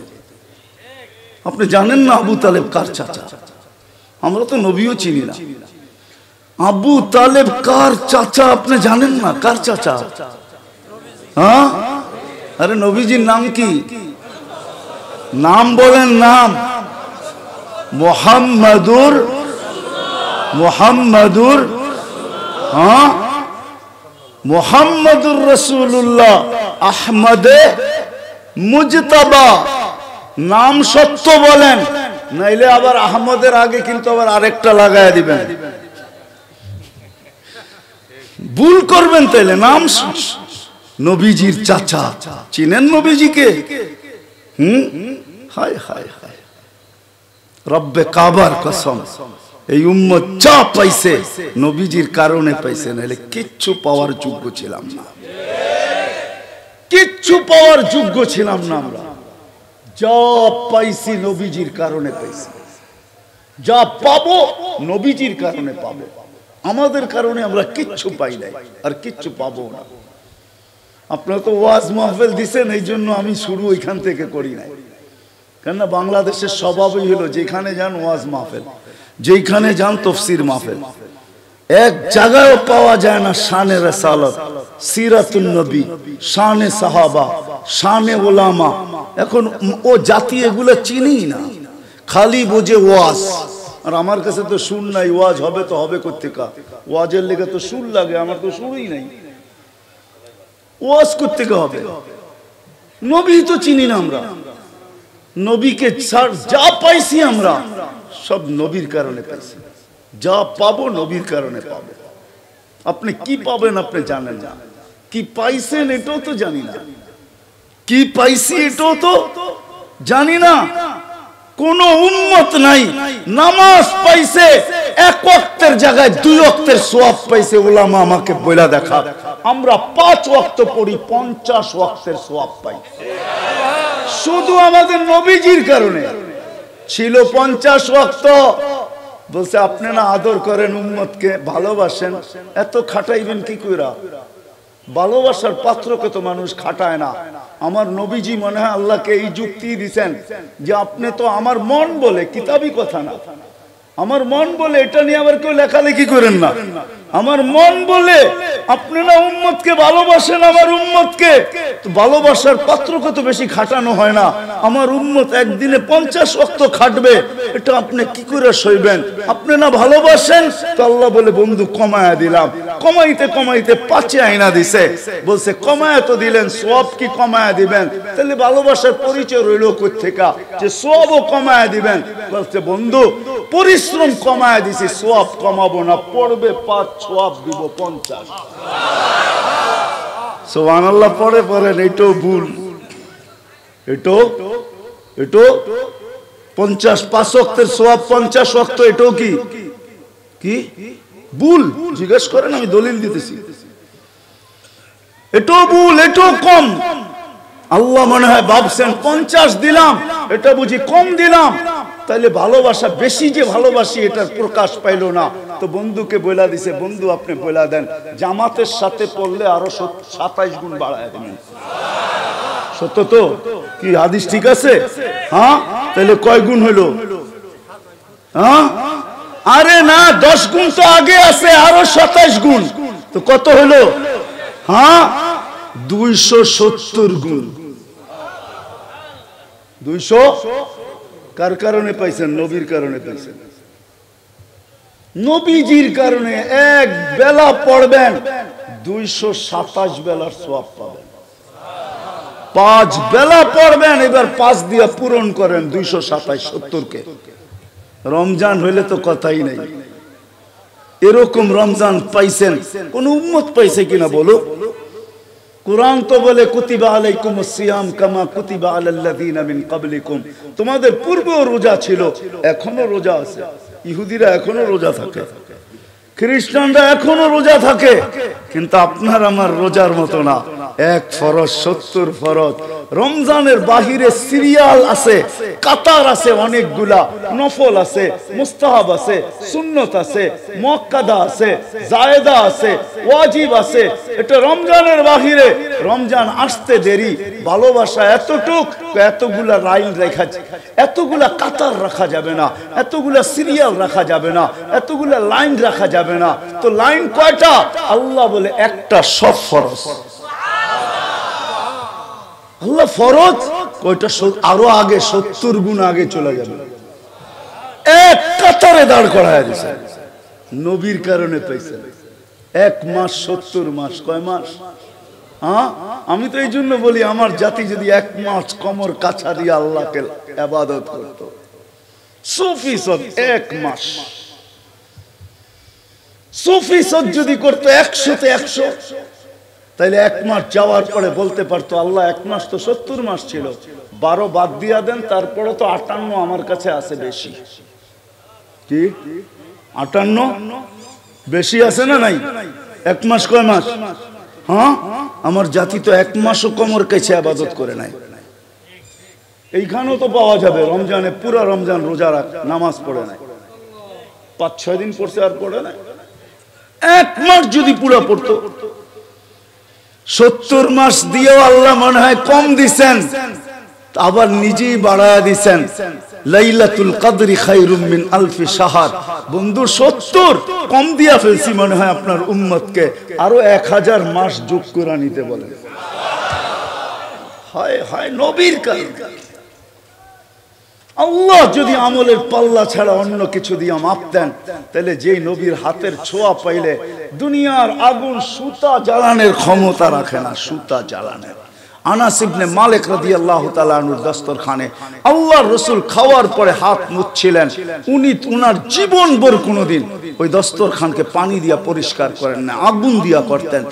আপনি জানেন না আবু তালেব কার চাচা? আমরা তো নবীও চিনি না। আবু তালেব কার চাচা আপনি জানেন না? কার চাচা? হ্যাঁ, আরে নবীজির নাম কি? নাম বলেন, নাম মুহাম্মাদুর, মুহাম্মাদুর, হ্যাঁ, মুহাম্মাদুর রাসূলুল্লাহ আহমদে মুজতাবা। নাম সত্য বলেন, নাইলে আবার আহমদের আগে কিন্তু আবার আরেকটা লাগায় দিবেন, ভুল করবেন। তাইলে নাম নবীজির চাচা, চিনেন নবীজিকে? হায় হায় হায়, রব্বে কাবার কসম, এই উম্মত যা পাইছে নবীজির কারণে পাইছে, নাহলে কিচ্ছু পাওয়ার যোগ্য ছিলাম না, কিচ্ছু পাওয়ার যোগ্য ছিলাম না। আমরা যা পাইছি নবীজির কারণে পাইছি। যা পাবো নবীজির কারণে পাবো, আমাদের কারণে আমরা কিচ্ছু পাই নাই আর কিচ্ছু পাবো না। আপনারা তো ওয়াজ মাহফিল দিছেন, এই জন্য আমি শুরু ওইখান থেকে করি নাই। কেননা বাংলাদেশের স্বভাবই হলো যেখানে যান ওয়াজ মাহফিল, যেখানে যান তফসির মাহফিল, এক জায়গায় পাওয়া যায় না শানে রাসালাত, সিরাতুন নবী, শানে সাহাবা, শানে ওলামা। এখন ও জাতি এগুলো চিনি না, খালি বোঝে ওয়াজ। আর আমার কাছে তো সুর নাই, ওয়াজ হবে তো হবে কোত্থেকা? ওয়াজের লেগে তো সুর লাগে, আমার তো সুরই নাই, ওয়াজ কোত্থেকা হবে? নবী তো চিনি না আমরা, নবীকে যা পাইছি আমরা সব নবীর কারণে পাইছি, যা পাবো নবীর কারণে পাবো। আপনি কি পাবেন আপনি জানেন না, কি পাইছেন এটাও তো জানি না, কি পাইছি এটাও তো জানি না। কোন উম্মত নাই নামাজ পাইছে এক ওয়াক্তের জায়গায় 2 ওয়াক্তের সওয়াব পাইছে, উলামা আমাকে বইলা দেখা। আমরা 5 ওয়াক্ত পড়ি, 50 ওয়াক্তের সওয়াব পাই, শুধু আমাদের নবীজির কারণে। ছিল 50 ওয়াক্ত, বলছে আপনি না আদর করেন উম্মতকে, ভালোবাসেন, এত খাটাইবেন কি কইরা? ভালোবাসার পাত্রকে তো মানুষ খাটায় না। আমার নবীজি মনে হয় আল্লাহকে এই যুক্তি দিয়েছেন যে আপনি তো আমার মন বলে, কিতাবি কথা না, আমার মন বলে, এটা নিয়ে আবার কেউ লেখালেখি করেন না। আমার মন বলে আপনি না উম্মতকে ভালোবাসেন, আমার উম্মতকে তো ভালোবাসার পাত্রকে তো বেশি খাটানো হয় না। আমার উম্মত একদিনে 50 ওয়াক্ত খাটবে, এটা আপনি কি করে সইবেন? আপনি না ভালোবাসেন, তো আল্লাহ বলে বন্ধু কমায়া দিলাম। কমাইতে কমাইতে 5 আইনা দিছে, বলছে কমায়া তো দিলেন, সওয়াব কি কমায়া দিবেন? তাহলে ভালোবাসার পরিচয় রইল কোত্থেকা যে সওয়াবও কমায়া দিবেন? বলছে বন্ধু পরিশ্রম কমায়া দিছি, সওয়াব কমাবো না, পড়বে 5, সওয়াব দিব 50। সুবহানাল্লাহ পড়ে পড়েন, এটাও ভুল, এটাও 5 ওয়াক্তের সওয়াব 50 ওয়াক্ত, এটাও কি কি ভুল? জিজ্ঞেস করেন, আমি দলিল দিতেছি। এটাও ভুল, এটাও কম। আল্লাহ মনে হয় ভাবছেন 50 দিলাম, এটা বুঝি কম দিলাম, তাইলে ভালোবাসা বেশি যে ভালোবাসি এটার প্রকাশ পাইল না। তো বন্ধুকে বইলা দিছে, বন্ধু আপনি বইলা দেন জামাতের সাথে পড়লে আরো 27 গুণ বাড়ায় দেবেন। সত্য তো? কি হাদিস ঠিক আছে? হ্যাঁ, তাহলে কয় গুণ হইল? হ্যাঁ, আরে না 10 গুণ তো আগে আছে, আরো 27 গুণ, তো কত হইল? হ্যাঁ, 270 গুণ। 200 কার কারণে পাইছেন? নবীর কারণে পাইছেন। নবীজির কারণে এক বেলা পড়বেন 227 বেলার সওয়াব পাবেন। 5 বেলা পড়বেন, এবার 5 দিয়ে পূরণ করেন 227, 70 কে। রমজান হইলে তো কথাই নাই। এরকম রমজান পাইছেন কোন উম্মত পাইছে কিনা বলো? কুরআন তো বলে কুতিবা আলাইকুমুস সিয়াম কামা কুতিবা আলাল্লাযিনা মিন ক্বাবলিকুম, তোমাদের পূর্বেও রোজা ছিল, এখনো রোজা আছে। ইহুদিরা এখনো রোজা থাকে, খ্রিস্টানরা এখনো রোজা থাকে, কিন্তু আপনার আমার রোজার মতো না। 1 ফরজ 70 ফরজ। রমজানের বাহিরে সিরিয়াল আছে, কাতার আছে, অনেকগুলা নফল আছে, মুস্তাহাব আছে, সুন্নত আছে, মুআক্কাদা আছে, জায়েদা আছে, ওয়াজিব আছে। এটা রমজানের বাহিরে। রমজান আসতে দেরি, ভালোবাসা এতটুক, এতগুলা লাইন রাখা, এতগুলা কাতার রাখা যাবে না, এতগুলা সিরিয়াল রাখা যাবে না, এতগুলা লাইন রাখা যাবে না। তো লাইন কয়টা? আল্লাহ বলে একটা, সব ফরজ। আল্লাহ ফরজ কয়টা? আরো আগে 70 গুণ আগে চলে যাবে, এক কাতারে দাঁড় করায় দিছে। নবীর কারণে পাইছে 1 মাস 70 মাস। কয় মাস? হ্যাঁ, আমি তো এই জন্য বলি আমার জাতি যদি 1 মাস কোমর কাছা দিয়ে আল্লাহকে ইবাদত করত, সুফি সব 1 মাস, সুফি সব যদি করতো 100-তে 100, তাইলে 1 মাস যাওয়ার পরে বলতে পারতো আল্লাহ 1 মাস তো 70 মাস ছিল, 12 বাদ দিয়া দেন, তারপরে তো 58 আমার কাছে আছে বেশি। কি 58 বেশি আছে না নাই? 1 মাস কয় মাস? হ্যাঁ, আমার জাতি তো 1 মাসও কোমর কাছে ইবাদত করে নাই। এইখানেও তো পাওয়া যাবে রমজানে পুরা রমজান রোজা রাখ, নামাজ পড়ে নাই, 5-6 দিন পড়ছে আর পড়ে না। 1 মাস যদি পুরো পড়তো, 70 মাস দিয়েও আল্লাহ মনে হয় কম দিছেন, আবার নিজেই বাড়ায়া দিছেন। লাইলাতুল কদরি খায়রুম মিন আলফি শাহর। বন্ধু 70 কম দিয়া ফেলছি মনে হয় আপনার উম্মতকে, আরো 1000 মাস যোগ করে নিতে বলেন। হায় হায় নবীর কারণে। আল্লাহ যদি আমলের পাল্লা ছাড়া অন্য কিছু দিয়ে মাপতেন, তাহলে যেই নবীর হাতের ছোঁয়া পাইলে দুনিয়ার আগুন সুতা জ্বালানোর ক্ষমতা রাখে না, সুতা জ্বালানোর। আনাস ইবনে মালিক রাদিয়াল্লাহু তাআলা আনহুর দস্তরখানে আল্লাহর রাসূল খাওয়ার পরে হাত মুছছিলেন, উনি উনার জীবনভর কোনোদিন ওই দস্তরখানকে পানি দিয়া পরিষ্কার করেন না, আগুন দিয়া করতেন।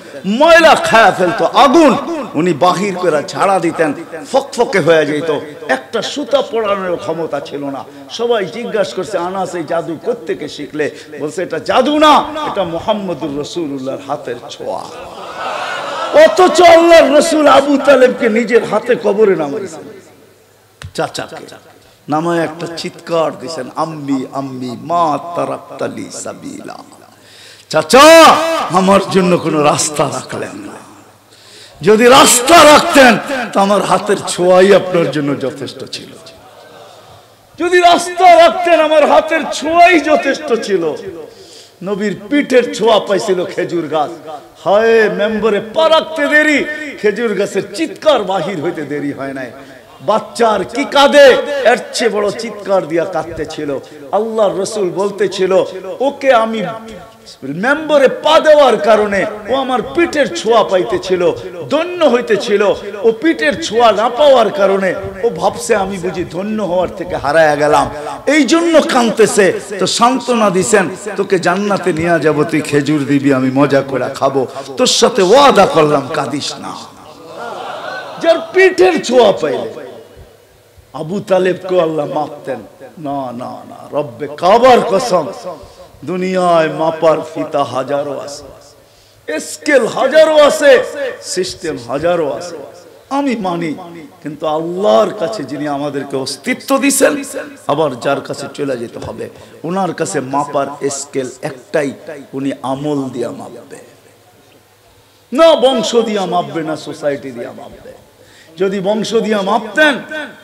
ময়লা খায়া ফেলতো আগুন, উনি বাহির করে ঝাড়া দিতেন, ফকফকে হয়ে যেত, একটা সুতা পড়ানোর ক্ষমতা ছিল না। সবাই জিজ্ঞাসা করছে, আনাস এই জাদু কোত্থেকে শিখলে? বলছে এটা জাদু না, এটা মুহাম্মদুর রাসূলুল্লাহর হাতের ছোঁয়া। অথচ আল্লাহর রাসূল আবু তালেবকে নিজের হাতে কবরে নামাইছেন, চাচাকে নামায় একটা চিৎকার দিয়েছেন, আম্মি আম্মি মা তারাকতালি সাবিলা। চাচা আমার জন্য কোনো রাস্তা রাখলেন না, যদি রাস্তা রাখতেন তো আমার হাতের ছোঁয়াই আপনার জন্য যথেষ্ট ছিল। যদি রাস্তা রাখতেন আমার হাতের ছোঁয়াই যথেষ্ট ছিল। নবীর পিঠের ছোঁয়া পাইছিল খেজুর গাছ। হায় মেম্বরে পা রাখতে দেরি, খেজুর গাছের চিৎকার বাহির হইতে দেরি হয় নাই। বাচ্চার কি কাঁদে, এর চেয়ে বড় চিৎকার দিয়া কাঁদতেছিল। আল্লাহর রাসূল বলতেছিল, ওকে আমি মেম্বরে পা দেওয়ার কারণে ও আমার পিঠের ছোঁয়া পাইতেছিল, ধন্য হইতেছিল। ও পিঠের ছোঁয়া না পাওয়ার কারণে ও ভাবছে আমি বুঝি ধন্য হওয়ার থেকে হারায়া গেলাম, এই জন্য কাঁদতেছে। তো সান্ত্বনা দিছেন, তোকে জান্নাতে নিয়ে যাব, তুই খেজুর দিবি, আমি মজা করে খাবো, তোর সাথে ওয়াদা করলাম, কাঁদিস না। যার পিঠের ছোঁয়া পাইলে আবু তালেবকে আল্লাহ মাপতেন না। না না, রব্বে কাবার কসম, দুনিয়ায় মাপার ফিতা হাজারো আছে, স্কেল হাজারো আছে, সিস্টেম হাজারো আছে, আমি মানি। কিন্তু আল্লাহর কাছে যিনি আমাদেরকে অস্তিত্ব দিয়েছেন, আবার যার কাছে চলে যেতে হবে, ওনার কাছে মাপার স্কেল একটাই, উনি আমল দিয়া মাপবে না, বংশ দিয়া মাপবে না, সোসাইটি দিয়া মাপবে। যদি বংশ দিয়া মাপতেন,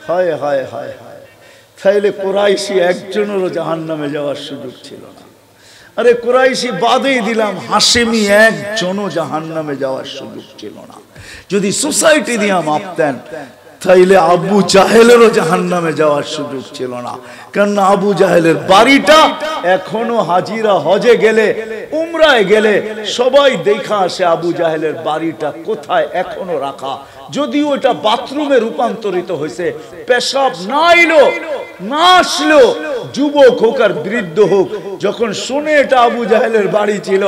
হায় হায় হায় হায়, তাইলে কুরাইশি একজনেরও জাহান্নামে যাওয়ার সুযোগ ছিল না। আরে কুরাইশি বাদেই দিলাম, হাশেমি একজনও জাহান্নামে যাওয়ার সুযোগ ছিল না। যদি সোসাইটি দিয়া মাপতেন, তাইলে আবু জাহেলেরও জাহান্নামে যাওয়ার সুযোগ ছিল না। কারণ আবু জাহেলের বাড়িটা এখনো হাজিরা হজে গেলে, উমরায় গেলে সবাই দেখা আসে আবু জাহেলের বাড়িটা কোথায় এখনো রাখা। যদিও এটা বাথরুমে রূপান্তরিত হয়েছে, পেশাব না এলো না আসলো, যুবক হোক আর বৃদ্ধ হোক, যখন শুনে এটা আবু জাহেলের বাড়ি ছিল,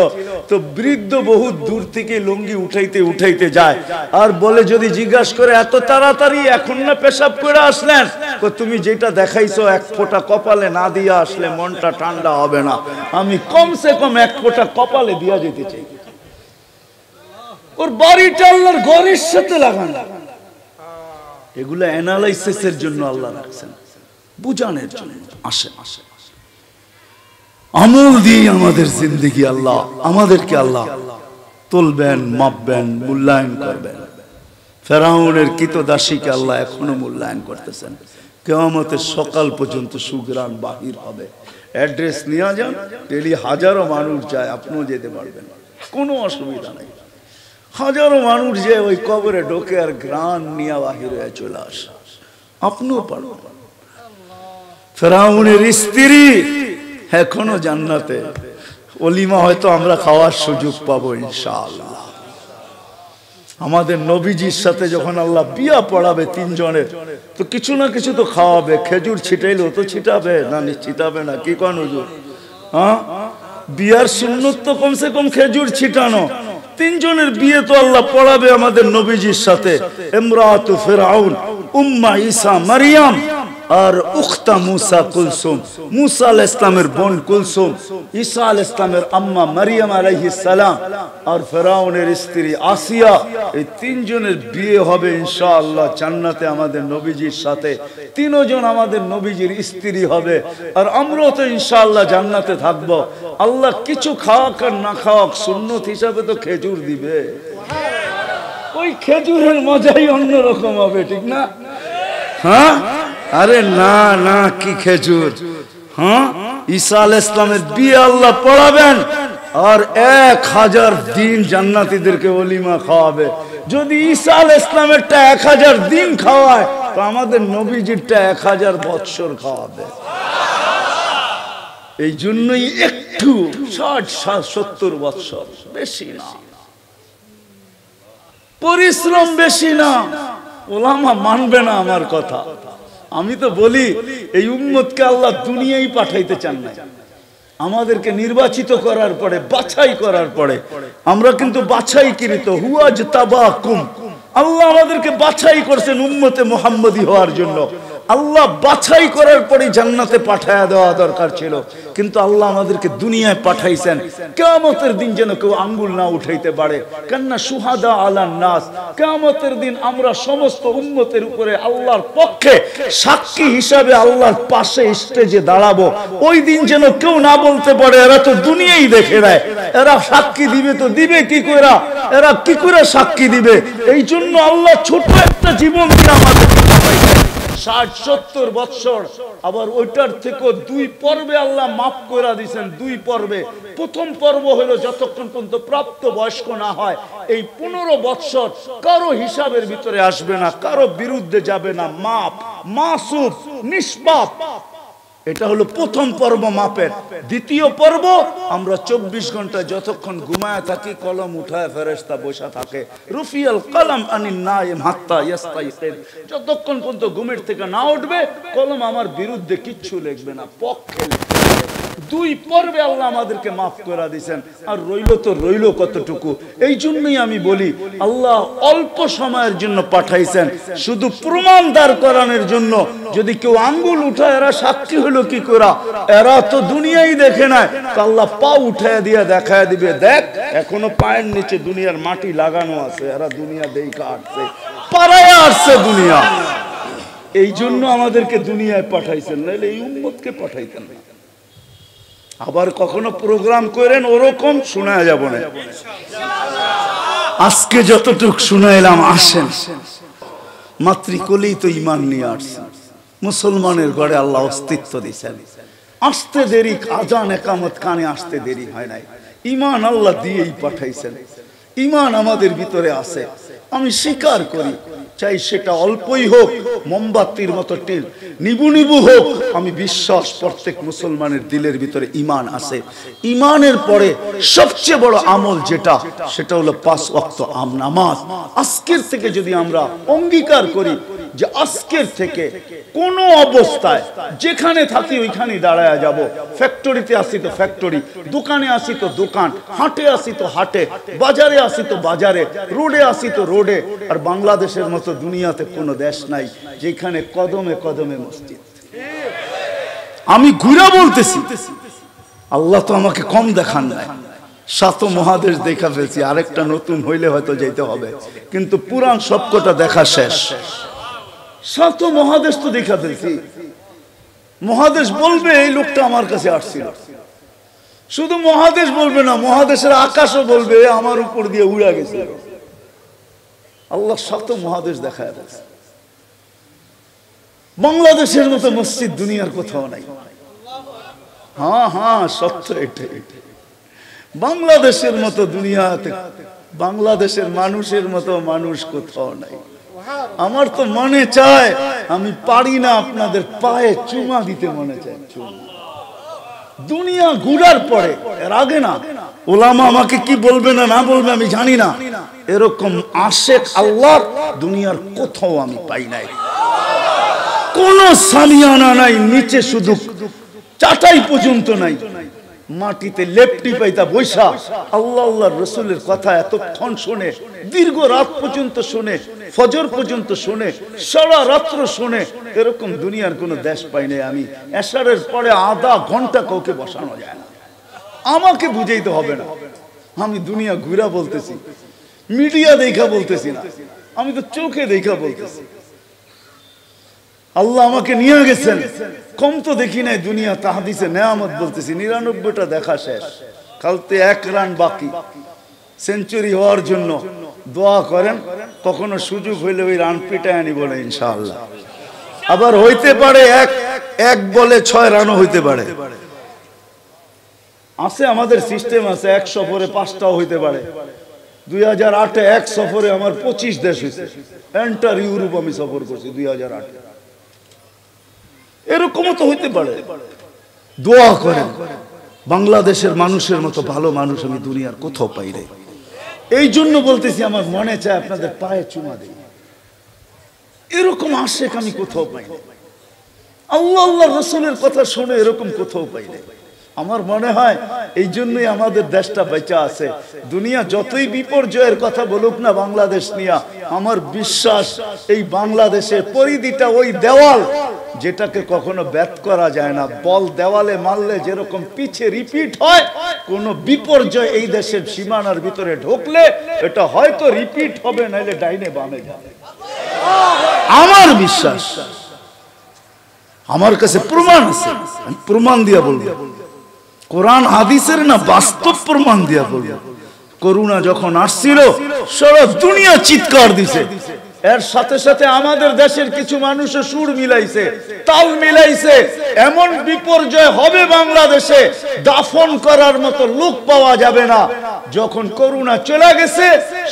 তো বৃদ্ধ বহুত দূর থেকে লুঙ্গি উঠাইতে উঠাইতে যায় আর বলে, যদি জিজ্ঞাসা করে এত তাড়াতাড়ি এখন না পেশাব করে আসলেন? তুমি যেটা দেখাইছো 1 ফোঁটা কপালে না দিয়া আসলে মনটা ঠান্ডা হবে না, আমি কমসে কম 1 ফোঁটা কপালে দিয়া যেতে চাই। ওর বাড়িটা আল্লাহর ঘরের সাথে লাগানো। এগুলো অ্যানালাইসিসের জন্য আল্লাহ রাখছেন, বুঝানোর জন্য। আসে আসে আমল দিয়ে আমাদের জিন্দেগি আল্লাহ, আমাদেরকে আল্লাহ তুলবেন, মাপবেন, মূল্যায়ন করবেন। ফেরাউনের কৃতদাসীকে আল্লাহ এখনো মূল্যায়ন করতেছেন। কিয়ামতের সকাল পর্যন্ত সুগ্রাণ বাহির হবে। অ্যাড্রেস নিয়ে যান, ডেলি হাজারো মানুষ যায়, আপনিও যেতে পারবেন, কোনো অসুবিধা নেই। হাজারো মানুষ যে ওই কবরে ঢোকে আর গ্রাণ নিয়ে বাহির হয়ে চলে আসে, আপনিও পারবেন। ফেরাউনের স্ত্রী এখনো জান্নাতে, ওলিমা হয়তো আমরা খাওয়ার সুযোগ পাবো ইনশাআল্লাহ। আমাদের নবীজির সাথে যখন আল্লাহ বিয়া পড়াবে 3 জনের, তো কিছু না কিছু তো খাওয়াবে। খেজুর ছিটাইলো তো ছিটাবে না, ছিটাবে না? কি কোন হুজুর? হ্যাঁ, বিয়ার সুন্নত তো কমসে কম খেজুর ছিটানো। 3 জনের বিয়ে তো আল্লাহ পড়াবে আমাদের নবীজির সাথে। ইমরাতু ফিরআউন, উম্মা ঈসা মারিয়াম, আর উখতা মুসা কুলসুম, মুসা আলাইহিস সালামের বোন কুলসুম, ঈসা আলাইহিস সালামের আম্মা মারিয়াম আলাইহিস সালাম, আর ফেরাউনের স্ত্রী আসিয়া, এই তিনজনের বিয়ে হবে ইনশাআল্লাহ জান্নাতে আমাদের নবীজির সাথে। তিনজন আমাদের নবীজির স্ত্রী হবে, আর আমরাও তো ইনশাআল্লাহ জান্নাতে থাকবো। আল্লাহ কিছু খাওয়াক আর না খাওয়াক, সুন্নত হিসাবে তো খেজুর দিবে। ওই খেজুরের মজাই অন্যরকম হবে, ঠিক না? হ্যাঁ, আরে না না, কি খেজুর! হ্যাঁ, ঈসা আলাইহিস সালামের বিয়ে আল্লাহ পড়াবেন, আর 1000 দিন জান্নাতীদেরকে ওলিমা খাওয়াবে। যদি ঈসা আলাইহিস সালামেরটা 1000 দিন খাওয়ায়, তো আমাদের নবীজিরটা 1000 বৎসর খাওয়াবে। এই জন্যই একটু 60-70 বৎসর, বেশি না, পরিশ্রম বেশি না। ওলামা মানবে না আমার কথা। আমি তো বলি, এই উম্মতকে আল্লাহ দুনিয়ায় পাঠাইতে চান না। আমাদেরকে নির্বাচিত করার পরে, বাছাই করার পরে, আমরা কিন্তু বাছাইকৃত, হুয়াজ তাবাকুম, আল্লাহ আমাদেরকে বাছাই করছেন উম্মতে মুহাম্মদী হওয়ার জন্য। আল্লাহ বাছাই করার পরে জান্নাতে পাঠায়া দেওয়া দরকার ছিল, কিন্তু আল্লাহ আমাদেরকে দুনিয়ায় পাঠাইছেন কিয়ামতের দিন যেন কেউ আঙ্গুল না উঠাইতে পারে। কান্না সুহাদা আলান নাস, কিয়ামতের দিন আমরা সমস্ত উম্মতের উপরে আল্লাহর পক্ষে সাক্ষী হিসাবে আল্লাহর পাশে স্টেজে দাঁড়াবো। ওই দিন যেন কেউ না বলতে পারে এরা তো দুনিয়াই দেখে নেয়, এরা সাক্ষী দিবে তো দিবে কি করে, এরা কি করে সাক্ষী দিবে? এই জন্য আল্লাহ ছোট একটা জীবন দিয়ে আমাদেরকে পাঠাইছেন 60-70 বৎসর। আবার ওইটার থেকে 2 পর্বে আল্লাহ মাফ করে দিয়েছেন। 2 পর্বে, প্রথম পর্ব হলো যতক্ষণ পর্যন্ত প্রাপ্ত বয়স্ক না হয়, এই 15 বৎসর কারো হিসাবের ভিতরে আসবে না, কারো বিরুদ্ধে যাবে না, মাপ, মাসুম, নিষ্পাপ। এটা হলো প্রথম পর্ব মাপের। দ্বিতীয় পর্ব, আমরা 24 ঘন্টা যতক্ষণ ঘুমায় থাকি, কলম উঠায় ফেরেশতা বসা থাকে। রুফিয়াল কলম আনিন নাইম হাত্তা ইয়াস্তাইকিন, যতক্ষণ পর্যন্ত ঘুমের থেকে না উঠবে, কলম আমার বিরুদ্ধে কিচ্ছু লিখবে না, পক্ষে লিখবে। 2 পর্বে আল্লাহ আমাদেরকে মাফ করে দিয়েছেন। আর রইল তো রইল কতটুকু। এই জন্যই আমি বলি, আল্লাহ অল্প সময়ের জন্য পাঠাইছেন, শুধু প্রমাণ দাঁড় করানোর জন্য। যদি কেউ আঙ্গুল উঠায় এরা সাক্ষী হলো কি করে, এরা তো দুনিয়াই দেখে না, আল্লাহ পা উঠায় দিয়ে দেখায় দিবে, দেখ এখনো পায়ের নিচে দুনিয়ার মাটি লাগানো আছে, এরা দুনিয়া দেখা আসছে, পাড়ায় আসছে দুনিয়া। এই জন্য আমাদেরকে দুনিয়ায় পাঠাইছেন, নাহলে এই উম্মতকে পাঠাইতেন না। আবার কখনো প্রোগ্রাম করেন ওরকম শোনা যাব না। আজকে যতটুক শুনাইলাম, আসেন মাতৃকুলেই তো ঈমান নিয়ে আসছেন। মুসলমানের ঘরে আল্লাহ অস্তিত্ব দিয়েছেন। আসতে দেরি, আজান একামত কানে আসতে দেরি হয় নাই। ঈমান আল্লাহ দিয়েই পাঠাইছেন। ঈমান আমাদের ভিতরে আছে, আমি স্বীকার করি। চাই সেটা অল্পই হোক, মোমবাতির মতো টিল নিবু নিবু হোক, আমি বিশ্বাস প্রত্যেক মুসলমানের দিলের ভিতরে ঈমান আছে। ঈমানের পরে সবচেয়ে বড় আমল যেটা, সেটা হলো 5 ওয়াক্ত নামাজ। আজকের থেকে যদি আমরা অঙ্গীকার করি যে আজকের থেকে কোন অবস্থায় যেখানে থাকি ওইখানে দাঁড়ায়া যাব, ফ্যাক্টরিতে আসি তো ফ্যাক্টরি, দোকানে আসি তো দোকান, হাটে আসি তো হাটে, বাজারে আসি তো বাজারে, রোডে আসি তো রোডে। আর বাংলাদেশের মতো দুনিয়াতে কোনো দেশ নাই যেখানে কদমে কদমে মসজিদ। আমি ঘুরে বলতেছি, আল্লাহ তো আমাকে কম দেখান নাই, 7 মহাদেশ দেখা ফেলছি, আরেকটা নতুন হইলে হয়তো যেতে হবে, কিন্তু পুরান সবকটা দেখা শেষ। 7 মহাদেশ তো দেখা ফেলছি। মহাদেশ বলবে এই লোকটা আমার কাছে আসছিল, শুধু মহাদেশ বলবে না, মহাদেশের আকাশও বলবে আমার উপর দিয়ে উড়া গেছে। আল্লাহ 7 মহাদেশ দেখায় দিয়েছে। বাংলাদেশের মতো মসজিদ দুনিয়ার কোথাও নাই। হ্যাঁ হ্যাঁ, সত্য এটাই। বাংলাদেশের মতো দুনিয়াতে, বাংলাদেশের মানুষের মতো মানুষ কোথাও নাই। আমার তো মনে চায়, আমি পারি না, আপনাদের পায়ে চুমা দিতে মনে চায়। দুনিয়া ঘুরার পরে, এর আগে না, ওলামা আমাকে কি বলবে না না বলবে আমি জানি না, এরকম আশেক আল্লাহ দুনিয়ার কোথাও আমি পাই নাই। কোন সামিয়ানা নাই, নিচে শুধু চাটাই পর্যন্ত নাই। মাটিতে লেপটি পাইতা বৈশা আল্লাহ আল্লাহর রাসূলের কথা এতক্ষণ শুনে, দীর্ঘ রাত পর্যন্ত শুনে, ফজর পর্যন্ত শুনে, সারা রাত্র শুনে, এরকম দুনিয়ার কোনো দেশ পাই নাই আমি। এশারের পরে আধা ঘন্টা কাউকে বসানো যায় না। আমাকে বুঝাইতে হবে না, আমি দুনিয়া ঘুরা বলতেছি, মিডিয়া দেখা বলতেছি না, আমি তো চোখে দেখা বলতেছি। আল্লাহ আমাকে নিয়ে গেছেন, কম তো দেখি নাই দুনিয়া, তাহাদিসে নেয়ামত বলতেছি। ৯৯টা দেখা শেষ, কালতে 1 রান বাকি সেঞ্চুরি হওয়ার জন্য। দোয়া করেন, কখনো সুযোগ হইলে ওই রান পিটায় আনি বলে ইনশাআল্লাহ। আবার হইতে পারে এক বলে 6 রানও হইতে পারে, আছে আমাদের সিস্টেম আছে। 1 সফরে 5টাও হইতে পারে। 2008-এ 1 সফরে আমার 25 দেশ হয়েছে, এন্টার ইউরোপ আমি সফর করছি 2008-এ। এরকমও তো হইতে পারে। দোয়া করেন, বাংলাদেশের মানুষের মতো ভালো মানুষ আমি দুনিয়ার কোথাও পাই নাই। এই জন্য বলতেছি, আমার মনে চায় আপনাদের পায়ে চুমা দেই। এরকম আশেক আমি কোথাও পাই নাই। আল্লাহ আল্লাহর রাসূলের কথা শুনে এরকম কোথাও পাই নাই। আমার মনে হয় এই জন্যই আমাদের দেশটা বেঁচে আছে। দুনিয়া যতই বিপর্যয়ের কথা বলুক না বাংলাদেশ নিয়ে, আমার বিশ্বাস এই বাংলাদেশের পরিধিটা ওই দেওয়াল যেটাকে কখনো ব্যত করা যায় না। বল দেওয়ালে মারলে যেরকম পিছে রিপিট হয়, কোন বিপর্যয় এই দেশের সীমানার ভিতরে ঢুকলে এটা হয়তো রিপিট হবে, নাইলে ডাইনে বামে যাবে। আমার বিশ্বাস, আমার কাছে প্রমাণ আছে, প্রমাণ দিয়া বলবো। কোরআন হাদিসের না, বাস্তব প্রমাণ দিয়া বলবো। করোনা যখন আসছিল সারা দুনিয়া চিৎকার দিছে, এর সাথে সাথে আমাদের দেশের কিছু মানুষের সুর মিলাইছে, তাল মিলাইছে। এমন বিপর্যয় হবে বাংলাদেশে, দাফন করার মতো লোক পাওয়া যাবে না। যখন করোনা চলে গেছে,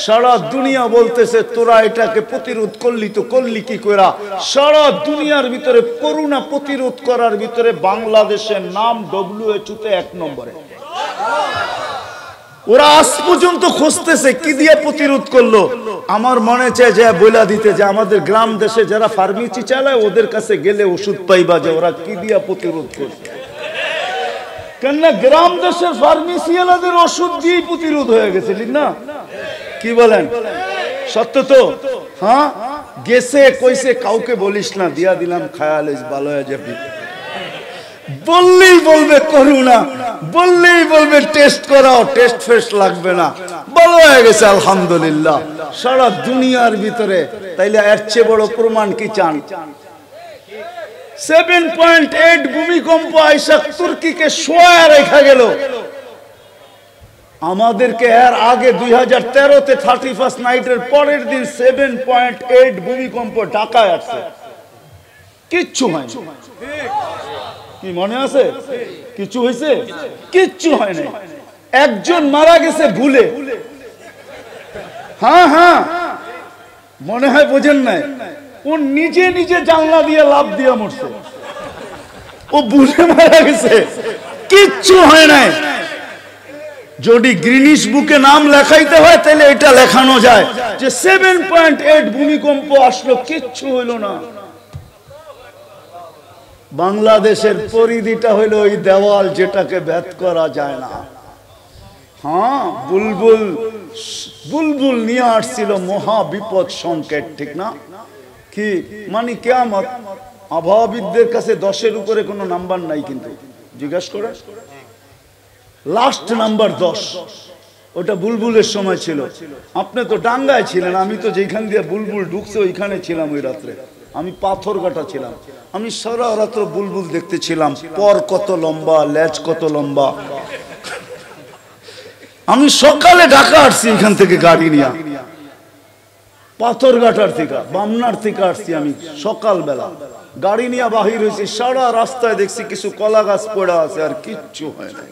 সারা দুনিয়া বলতেছে তোরা এটাকে প্রতিরোধ করলি তো করলি কি কইরা। সারা দুনিয়ার ভিতরে করোনা প্রতিরোধ করার ভিতরে বাংলাদেশের নাম WHO-তে 1 নম্বরে। ওরা আজ পর্যন্ত খুঁজতেছে কি দিয়ে প্রতিরোধ করলো। আমার মনে চায় যে বইলা দিতে যে আমাদের গ্রাম দেশে যারা ফার্মেসি চালায় ওদের কাছে গেলে ওষুধ পাইবা যে ওরা কি দিয়া প্রতিরোধ করছে। কেননা গ্রাম দেশের ফার্মেসিওয়ালাদের ওষুধ দিয়ে প্রতিরোধ হয়ে গেছে, ঠিক না? কি বলেন? সত্য তো? হ্যাঁ, গেছে কইছে কাউকে বলিস না, দিয়া দিলাম খায়ালিস ভালো হয়ে যাবি। বললেই বলবে করোনা, বললেই বলবে টেস্ট করাও, টেস্ট ফেস্ট লাগবে না, ভালো হয়ে গেছে আলহামদুলিল্লাহ সারা দুনিয়ার ভিতরে। তাইলে এর চেয়ে বড় প্রমাণ কি চান? 7.8 ভূমিকম্প আইসা তুর্কিকে শোয়া রেখা গেল। আমাদেরকে এর আগে 2013-তে 31st নাইটের পরের দিন 7.8 ভূমিকম্প ঢাকায় আসছে, কিচ্ছু হয়নি। কি মনে আছে? কিছু হয়েছে? কিচ্ছু হয় নাই। একজন মারা গেছে ভুলে। হ্যাঁ হ্যাঁ, মনে হয় বোঝেন নাই, ও নিজে নিজে জানলা দিয়ে লাফ দিয়ে মরছে, ও ভুলে মারা গেছে, কিচ্ছু হয় নাই। যদি গ্রিনিশ বুকে নাম লেখাইতে হয় তাহলে এটা লেখানো যায় যে 7.8 ভূমিকম্প আসলো, কিচ্ছু হইল না। বাংলাদেশের পরিধিটা হইল ওই দেওয়াল যেটাকে ভেদ করা যায় না। হ্যাঁ, বুলবুল বুলবুল নিয়ে আসছিল মহা বিপদ সংকেত, ঠিক না? কি মানে কিয়ামত। আবহাওয়াবিদদের কাছে 10-এর উপরে কোনো নাম্বার নাই, কিন্তু জিজ্ঞাসা করে লাস্ট নাম্বার 10, ওটা বুলবুলের সময় ছিল। আপনি তো ডাঙ্গায় ছিলেন, আমি তো যেখান দিয়ে বুলবুল ঢুকছে ওইখানে ছিলাম। ওই রাত্রে আমি পাথরঘাটা ছিলাম, আমি সারা রাত্র বুলবুল দেখতেছিলাম, পর কত লম্বা, লেজ কত লম্বা। আমি সকালে ঢাকা আসছি এখান থেকে গাড়ি নিয়ে, পাথরঘাটার থেকে, বামনার থেকে আসছি আমি সকালবেলা গাড়ি নিয়ে বাহির হয়েছি। সারা রাস্তায় দেখছি কিছু কলা গাছ পড়া আছে, আর কিচ্ছু হয় না।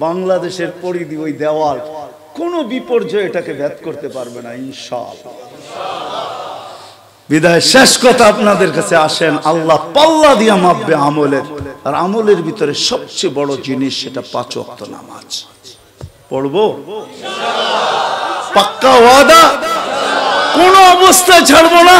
বাংলাদেশের পরিধি ওই দেওয়াল, কোন বিপর্যয় এটাকে ভেদ করতে পারবে না ইনশাআল্লাহ। বিদায় শেষ কথা আপনাদের কাছে আসেন, আল্লাহ পাল্লা দিয়া মাপবে আমলের, আর আমলের ভিতরে সবচেয়ে বড় জিনিস সেটা 5 ওয়াক্ত নামাজ পড়বো ইনশাআল্লাহ। পাক্কা ওয়াদা, কোন অবস্থায় ছাড়বো না।